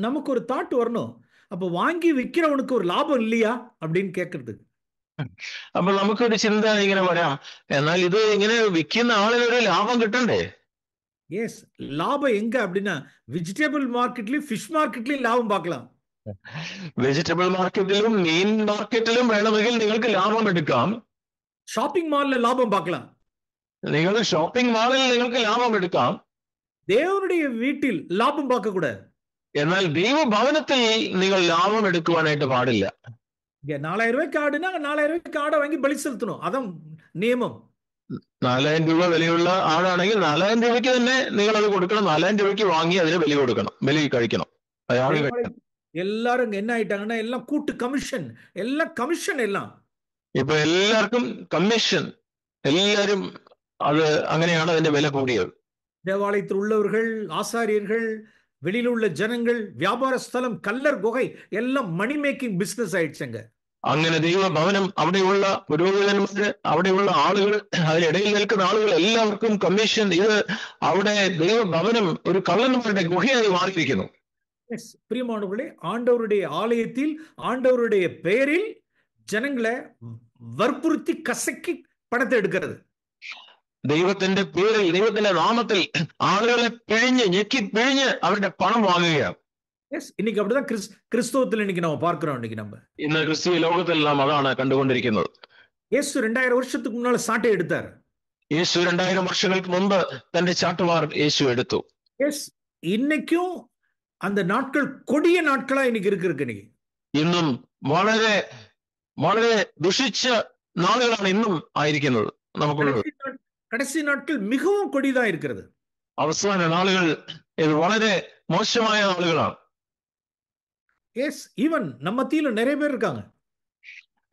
நமக்கு ஒரு தாட் வரணும், அப்ப வாங்கி விற்கிறவனுக்கு ஒரு லாபம் இல்லையா அப்படின்னு கேட்கறது. അപ്പൊ നമുക്കൊരു ചിന്ത ഇങ്ങനെ വരാം, എന്നാൽ ഇത് ഇങ്ങനെ വിൽക്കുന്ന ആളിനൊരു ലാഭം കിട്ടണ്ടേ? യെസ്, ലാഭം എങ്ക அப்படின்னா വെജിറ്റബിൾ മാർക്കറ്റിലും ഫിഷ് മാർക്കറ്റിലും ലാഭം பார்க்கலாம். വെജിറ്റബിൾ മാർക്കറ്റിലും മീൻ മാർക്കറ്റിലും വേണമെങ്കിൽ നിങ്ങൾക്ക് ലാഭം എടുക്കാം. ഷോപ്പിംഗ് മാളിൽ ലാഭം பார்க்கலாம். നിങ്ങൾ ഷോപ്പിംഗ് മാളിൽ നിങ്ങൾക്ക് ലാഭം എടുക്കാം. தேவனுடைய வீட்டில் லாபம் பார்க்க கூடாது. എന്നാൽ ദൈവഭവനത്തിൽ നിങ്ങൾ ലാഭം എടുക്കുവാനായിട്ട് പാടില്ല. 4000 രൂപയ്ക്ക് ആടിനാ 4000 രൂപയ്ക്ക് ആട വാങ്ങി ബലി സെലുത്തണം, അതാണ് നിയമം. 4000 രൂപ വിലയുള്ള ആടാണെങ്കിൽ 4000 രൂപയ്ക്ക് തന്നെ നിങ്ങൾ അത് കൊടുക്കണം. 4000 രൂപയ്ക്ക് വാങ്ങി അതിന് ബലി കൊടുക്കണം, ബലി കഴിക്കണം. എല്ലാരും என்ன ஆயிட்டாங்கன்னா எல்லாம் கூட்டு கமிஷன், எல்லாம் கமிஷன் எல்லாம். ഇപ്പൊ എല്ലാവർക്കും കമ്മീഷൻ, എല്ലാരും അത് അങ്ങനെയാണ് അതിന്റെ വില കൂടിയത്. தேவாலயத்தில் உள்ளவர்கள், ஆசாரியர்கள், வெளியில உள்ள ஜனங்கள், வியாபார ஸ்தலம், கல்லர் குகை எல்லாம் மணி மேக்கிங் பிசினஸ் ആയിடுச்சுங்க. അങ്ങനെ ദൈവഭവനം, അവിടെയുള്ള പുരോഹിതന്മാര്, അവിടെയുള്ള ആളുകൾ, അതിനിടയിൽ നിൽക്കുന്ന ആളുകൾ എല്ലാവർക്കും കമ്മീഷൻ. ഇത് അവിടെ ദൈവഭവനം ഒരു കള്ളന്മാരുടെ ഗുഹയായി മാറിയിരിക്കുന്നു. பிரியமானவர்களே, ஆண்டவருடைய ஆலயத்தில் ஆண்டவருடைய பெயரில் ஜனங்களை வற்புறுத்தி கசக்கி பணத்தை எடுக்கிறது. ദൈവത്തിന്റെ പേരിൽ, ദൈവത്തിന്റെ നാമത്തിൽ ആളുകളെ ഞെക്കി പിഴിഞ്ഞ് അവരുടെ പണം വാങ്ങുകയാണ്. இன்னைக்கு அப்படிதான் கிறிஸ்தவத்தில் இன்னைக்கு நம்ம பார்க்கிறோம். இன்னைக்கு நம்ம ഇന്ന് ക്രിസ്തീയ ലോകത്തിൽ നാം അതാണ് കണ്ടുകൊണ്ടിരിക്കുന്നത്. യേശു 2000 வருஷத்துக்கு முன்னால சாட்டை எடுத்தார். യേശു 2000 വർഷങ്ങൾക്ക് മുമ്പ് തന്റെ ചാട്ടുവാർ യേശു എടുത്തു. இன்னைக்கும் அந்த நாட்கள் கொடிய நாட்களா இன்னைக்கு இருக்கு. ഇന്നും വളരെ വളരെ ദുഷിച്ച നാളുകളാണ് ഇന്നും ആയിരിക്കുന്നത് നമുക്കുള്ളത്. கடைசி நாட்கள் மிகவும் கொடிதா இருக்கிறது. അവസാന നാളുകൾ ഇത് വളരെ മോശമായ നാളുകളാണ്. ഈവൻ நம்ம மத்தியில நிறைய பேர் இருக்காங்க.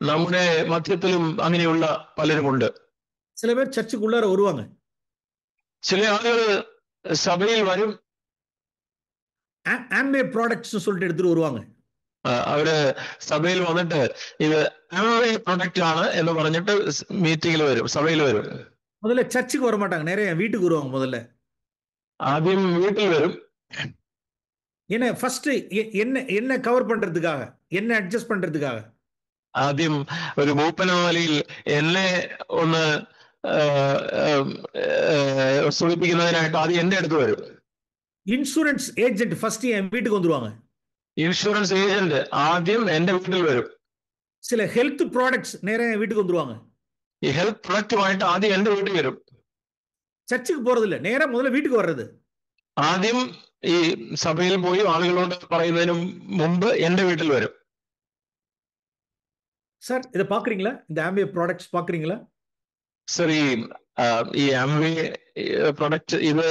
നമ്മുടെ മധ്യത്തിലും അങ്ങനെയുള്ള പലരുമുണ്ട്. சில பேர் சர்ச்சுக்குள்ளார வருவாங்க. ചില ആളുകൾ സഭയിൽ വരും, ஆம்பே ப்ராடக்ட்ஸ் சொல்லிட்டு எடுத்துட்டு வருவாங்க. അവര് സഭയിൽ വന്നിട്ട് ഇത് ആംവേ പ്രൊഡക്റ്റ് ആണ് എന്ന് പറഞ്ഞിട്ട് മീറ്റിംഗിൽ വരും, സഭയിൽ വരും. முதல்ல சர்ச்சுக்கு வர மாட்டாங்க, நிறைய வீட்டுக்கு வருவாங்க முதல்ல. ആദ്യം വീട്ടിൽ വരും. என்ன ஃபர்ஸ்ட் என்ன என்ன கவர் பண்றதுக்காக, என்ன அட்ஜஸ்ட் பண்றதுக்காக. ആദ്യം ഒരു മൂപ്പനമാലിയിൽ എന്നെ ഒന്ന് സുഖിപ്പിക്കുന്നതിനായിട്ട് ആദ്യം എന്റെ അടുത്ത് വരും. இன்சூரன்ஸ் ஏஜென்ட் ஃபர்ஸ்ட் என் வீட்டுக்கு வந்துருவாங்க. ഇൻഷുറൻസ് ഏജന്റ് ആദ്യം എന്റെ വീട്ടിൽ വരും. சில ஹெல்த் ப்ராடக்ட்ஸ் நேரா என் வீட்டுக்கு வந்துருவாங்க. ഈ ഹെൽത്ത് പ്രൊഡക്റ്റുമായിട്ട് ആദ്യം എന്റെ വീട്ടിൽ വരും. சர்ச்சுக்கு போறது இல்ல, நேரா முதல்ல வீட்டுக்கு வர்றது. ആദ്യം ഈ സഭയിൽ പോയി ആളുകളോട് പറയുന്നതിന് മുമ്പ് എന്റെ വീട്ടിൽ വരും. சார் இதை பாக்குறீங்களா, இந்த ஆம்பே ப்ராடக்ட்ஸ் பாக்குறீங்களா? സർ ഈ ആംവേ പ്രൊഡക്റ്റ് ഇത്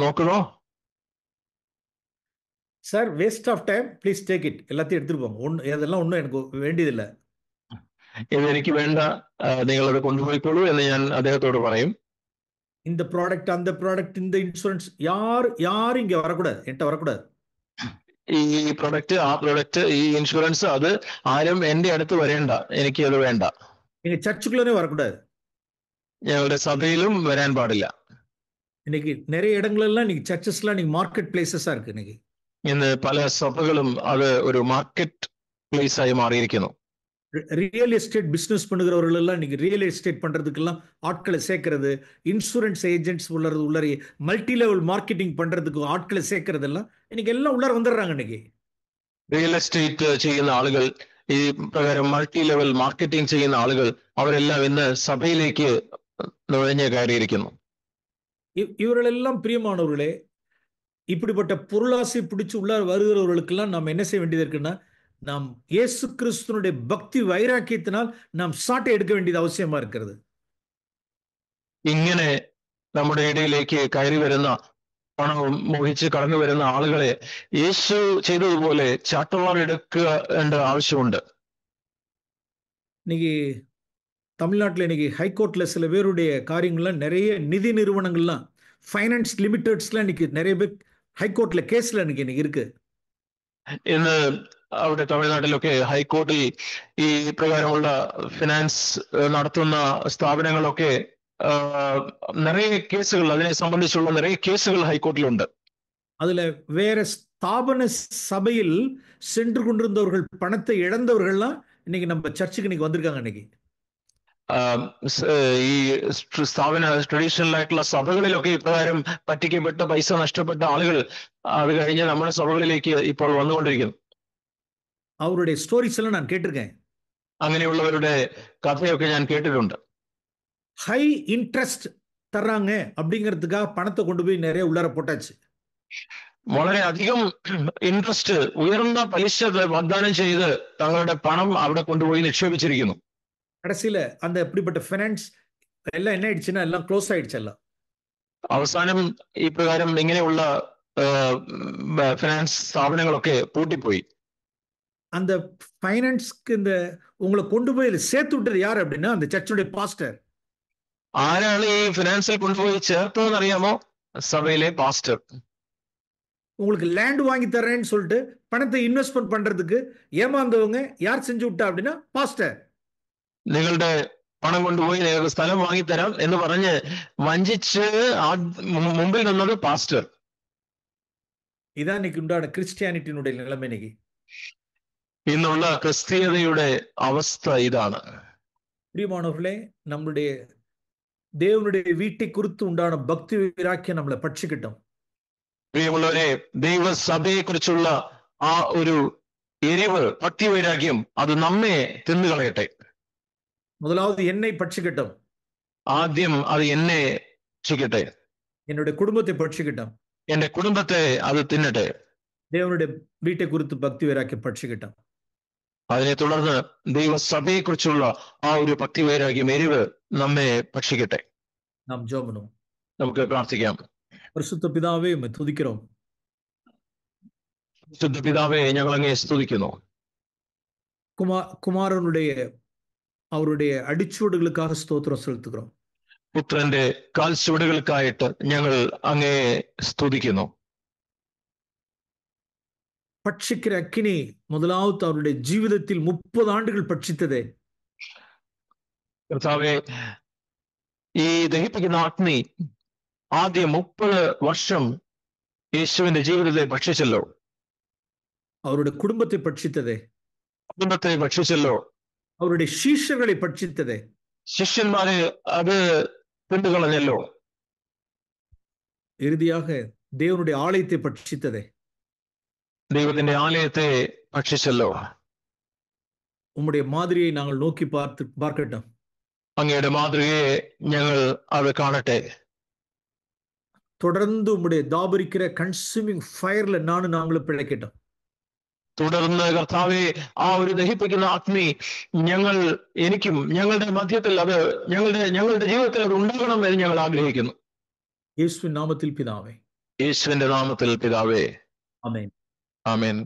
നോക്കണോ? Sir waste of time, please take it. எல்லாத்தையும் எடுத்துட்டு போங்க, இதெல்லாம் ஒன்றும் எனக்கு வேண்டியதில்லை. ഇതെനിക്ക് വേണ്ട, നിങ്ങളത് കൊണ്ടുപോയിക്കോളൂ എന്ന് ഞാൻ അദ്ദേഹത്തോട് പറയും. இந்த ப்ராடக்ட், அந்த ப்ராடக்ட், இந்த இன்சூரன்ஸ், யாரும் இங்க வரக்கூடாது, என்கிட்ட வரக்கூடாது. ഈ പ്രൊഡക്റ്റ്, ആ പ്രൊഡക്റ്റ്, ഈ ഇൻഷുറൻസ്, അത് ആരും എന്റെ അടുത്ത് വരേണ്ട, എനിക്ക് അത് വേണ്ട. எங்க சர்ச்சுக்குள்ளே வரக்கூடாது, ഞങ്ങളുടെ സഭയിലും വരാൻ പാടില്ല. இன்னைக்கு நிறைய இடங்களெல்லாம் இன்னைக்கு சர்ச்சஸ்லாம் இன்னைக்கு மார்க்கெட் பிளேசஸா இருக்கு. இன்னைக்கு ഇന്ന് പല സഭകളും അത് ഒരു മാർക്കറ്റ് പ്ലേസ് ആയി മാറിയിരിക്കുന്നു. ரியல் எஸ்டேட் பிசினஸ் பண்ணுகிறவர்கள் எல்லாம் இன்னைக்கு ரியல் எஸ்டேட் பண்றதுக்கெல்லாம் ஆட்களை சேர்க்கறது, இன்சூரன்ஸ் ஏஜென்ட்ஸ் உள்ளார மல்டி லெவல் மார்க்கெட்டிங் பண்றதுக்கு ஆட்களை சேர்க்கறதெல்லாம் இன்னைக்கு எல்லாம் உள்ளார வந்துடுறாங்க. இன்னைக்கு റിയൽ എസ്റ്റേറ്റ് ചെയ്യുന്ന ആളുകൾ, ഈ പ്രകാരം മൾട്ടി ലെവൽ മാർക്കറ്റിംഗ് ചെയ്യുന്ന ആളുകൾ, അവരെല്ലാം ഇന്ന് സഭയിലേക്ക് നുഴഞ്ഞു കയറിയിരിക്കുന്നു. இவர்களெல்லாம் பிரியமானவர்களே, இப்படிப்பட்ட பொருளாசை பிடிச்சு உள்ளார வருகிறவர்களுக்கெல்லாம் நாம் என்ன செய்ய வேண்டியது இருக்குன்னா, நாம் இயேசு கிறிஸ்துனுடைய பக்தி வைராக்கியத்தினால் நாம் சாட்டை எடுக்க வேண்டியது அவசியமா இருக்கிறது. ഇങ്ങനെ നമ്മുടെ ഇടയിലേക്ക് കയറി വരുന്ന, പണം മോഹിച്ച് കടന്നു വരുന്ന ആളുകളെ യേശു ചെയ്തതുപോലെ ചാട്ടവാറെടുക്കേണ്ട ആവശ്യമുണ്ട്. இன்னைக்கு தமிழ்நாட்டில் இன்னைக்கு ஹைகோர்ட்ல சில பேருடைய காரியங்கள்லாம், நிறைய நிதி நிறுவனங்கள்லாம், ஃபைனான்ஸ் லிமிடெட்ஸ்லாம் இன்னைக்கு நிறைய பேர் ഹൈക്കോർട്ടിലെ കേസിൽ இன்னைக்கு இருக்கு. ഇന്ന് അവിടെ തമിഴ്നാട്ടിലൊക്കെ ഹൈക്കോർട്ടിൽ ഈ പ്രകാരമുള്ള ഫിനാൻസ് നടത്തുന്ന സ്ഥാപനങ്ങളൊക്കെ நிறைய கேസുகள், അതിനെ സംബന്ധിച്ചുള്ള நிறைய കേസുകൾ ഹൈക്കോർട്ടിലുണ്ട്. அதுல வேற ஸ்தாபன சபையில் சென்று கொண்டிருந்தவர்கள், பணத்தை இழந்தவர்கள்லாம் இன்னைக்கு நம்ம சர்ச்சுக்கு இன்னைக்கு வந்திருக்காங்க. இன்னைக்கு ഈ സ്ഥാപന ട്രഡീഷണൽ ആയിട്ടുള്ള സഭകളിലൊക്കെ ഇപ്രകാരം പറ്റിക്കപ്പെട്ട പൈസ നഷ്ടപ്പെട്ട ആളുകൾ അത് കഴിഞ്ഞ് നമ്മുടെ സഭകളിലേക്ക് ഇപ്പോൾ വന്നുകൊണ്ടിരിക്കുന്നു. அவருடைய ஸ்டோரிஸ் எல்லாம் நான் கேட்டிருக்கேன். അങ്ങനെയുള്ളവരുടെ കഥയൊക്കെ ഞാൻ കേട്ടിട്ടുണ്ട്. ஹை இன்ட்ரெஸ்ட் தர்றாங்க அப்படிங்கிறதுக்காக பணத்தை கொண்டு போய் நிறைய உள்ளார போட்டாச்சு. വളരെ അധികം ഇൻട്രസ്റ്റ്, ഉയർന്ന പലിശ വാഗ്ദാനം ചെയ്ത് തങ്ങളുടെ പണം അവിടെ കൊണ്ടുപോയി നിക്ഷേപിച്ചിരിക്കുന്നു. கடைசியில அந்த இப்படிப்பட்ட ஃபைனான்ஸ் எல்லாம் என்ன ஆயிடுச்சுன்னா எல்லாம் க்ளோஸ் ஆயிடுச்சு. எல்லாம் അവസാനം ഈ പ്രകാരം ഇങ്ങനെയുള്ള ഫിനാൻസ് സ്ഥാപനങ്ങളൊക്കെ പൂട്ടിപ്പോയി. அந்த ஃபைனான்ஸ்க்கு இந்த உங்களை கொண்டு போய் சேர்த்து விட்டது யார் அப்படின்னா, அந்த சர்ச்சுடைய பாஸ்டர். ആരാണ് ഈ ഫിനാൻസിൽ കൊണ്ടുപോയി ചേർത്തതെന്ന് അറിയാമോ? സഭയിലെ പാസ്റ്റർ. உங்களுக்கு லேண்ட் வாங்கி தரேன்னு சொல்லிட்டு பணத்தை இன்வெஸ்ட்மெண்ட் பண்றதுக்கு ஏமாந்தவங்க யார் செஞ்சு விட்டா அப்படின்னா, பாஸ்டர். നിങ്ങളുടെ പണം കൊണ്ടുപോയി നിങ്ങൾക്ക് സ്ഥലം വാങ്ങിത്തരാം എന്ന് പറഞ്ഞ് വഞ്ചിച്ച് മുമ്പിൽ നിന്നത് പാസ്റ്റർ. ഇതാണ് இன்னைக்கு உண்டான கிறிஸ்டியானிட்டியினுடைய நிலைமை. இன்னைக்கு ഇന്നുള്ള ക്രിസ്തീയതയുടെ അവസ്ഥ ഇതാണ്. பிரியமானவர்களே, நம்முடைய தேவனுடைய வீட்டை குறித்து உண்டான பக்தி வைராக்கியம் நம்மளை பட்சிக்கட்டும். പ്രിയമുള്ളവരെ, ദൈവസഭയെ കുറിച്ചുള്ള ആ ഒരു എരിവ്, ഭക്തി വൈരാഗ്യം, അത് നമ്മെ തിന്നുകളയട്ടെ. முதலாவது என்னை பட்சிக்கட்டும். ആദ്യം അത് എന്നെ ഭക്ഷിക്കട്ടെ, என்னுடைய குடும்பத்தை பட்சிக்கட்டும், എന്റെ കുടുംബത്തെ അത് തിന്നട്ടെ. தேவனுடைய வீட்டை குறித்து பக்தி வைராக்கியம் பட்சிக்கட்டும். അതിനെ തുടർന്ന് ദൈവസഭയെ കുറിച്ചുള്ള ആ ഒരു ഭക്തി വൈരാഗ്യം, എരിവ് നമ്മെ ഭക്ഷിക്കട്ടെ. நாம் ஜெபம் பண்ணுவோம். നമുക്ക് പ്രാർത്ഥിക്കാം. பரிசுத்த பிதாவே, உம்மை துதிக்கிறோம். ശുദ്ധ പിതാവേ, ഞങ്ങൾ അങ്ങയെ സ്തുതിക്കുന്നു. குமாரனுடைய அவருடைய அடிச்சுவடுகளுக்காக ஸ்தோத்திரம் செலுத்துகிறோம். പുത്രന്റെ കാൽച്ചുവടുകൾക്കായിട്ട് ഞങ്ങൾ അങ്ങയെ സ്തുതിക്കുന്നു. பட்சிக்கிற அக்கினி முதலாவது அவருடைய ஜீவிதத்தில் 30 ஆண்டுகள் பட்சித்ததே. കർത്താവെ, ഈ ദഹിപ്പിക്കുന്ന അഗ്നി ആദ്യം 30 വർഷം യേശുവിന്റെ ജീവിതത്തെ ഭക്ഷിച്ചല്ലോ. அவருடைய குடும்பத்தை பட்சித்ததே. കുടുംബത്തെ ഭക്ഷിച്ചല്ലോ. அவருடைய ശിഷ്യர்களை பட்சித்ததே. ശിഷ്യന്മാരെ അത് തിന്നുകളഞ്ഞല്ലോ. இறுதியாக தேவனுடைய ஆலயத்தை பட்சித்ததே. ദൈവത്തിന്റെ ആലയത്തെ ഭക്ഷിച്ചല്ലോ. உம்முடைய மாதிரியை நாங்கள் நோக்கி பார்க்கட்டும். അങ്ങയുടെ മാതൃകയെ ഞങ്ങൾ അത് കാണട്ടെ. தொடர்ந்து உம்முடைய தாபரிக்கிற கன்சூமிங் ஃபயர்ல நாங்களும் பிழைக்கட்டும். തുടർന്ന് കർത്താവെ, ആ ഒരു ദഹിപ്പിക്കുന്ന അഗ്നി എനിക്കും ഞങ്ങളുടെ മധ്യത്തിൽ അത് ഞങ്ങളുടെ ജീവിതത്തിൽ അത് ഉണ്ടാകണം എന്ന് ഞങ്ങൾ ആഗ്രഹിക്കുന്നു. യേശുവിൻ നാമത്തിൽ പിതാവേ. യേശുവിന്റെ നാമത്തിൽ പിതാവേ. ആമേൻ. ആമേൻ.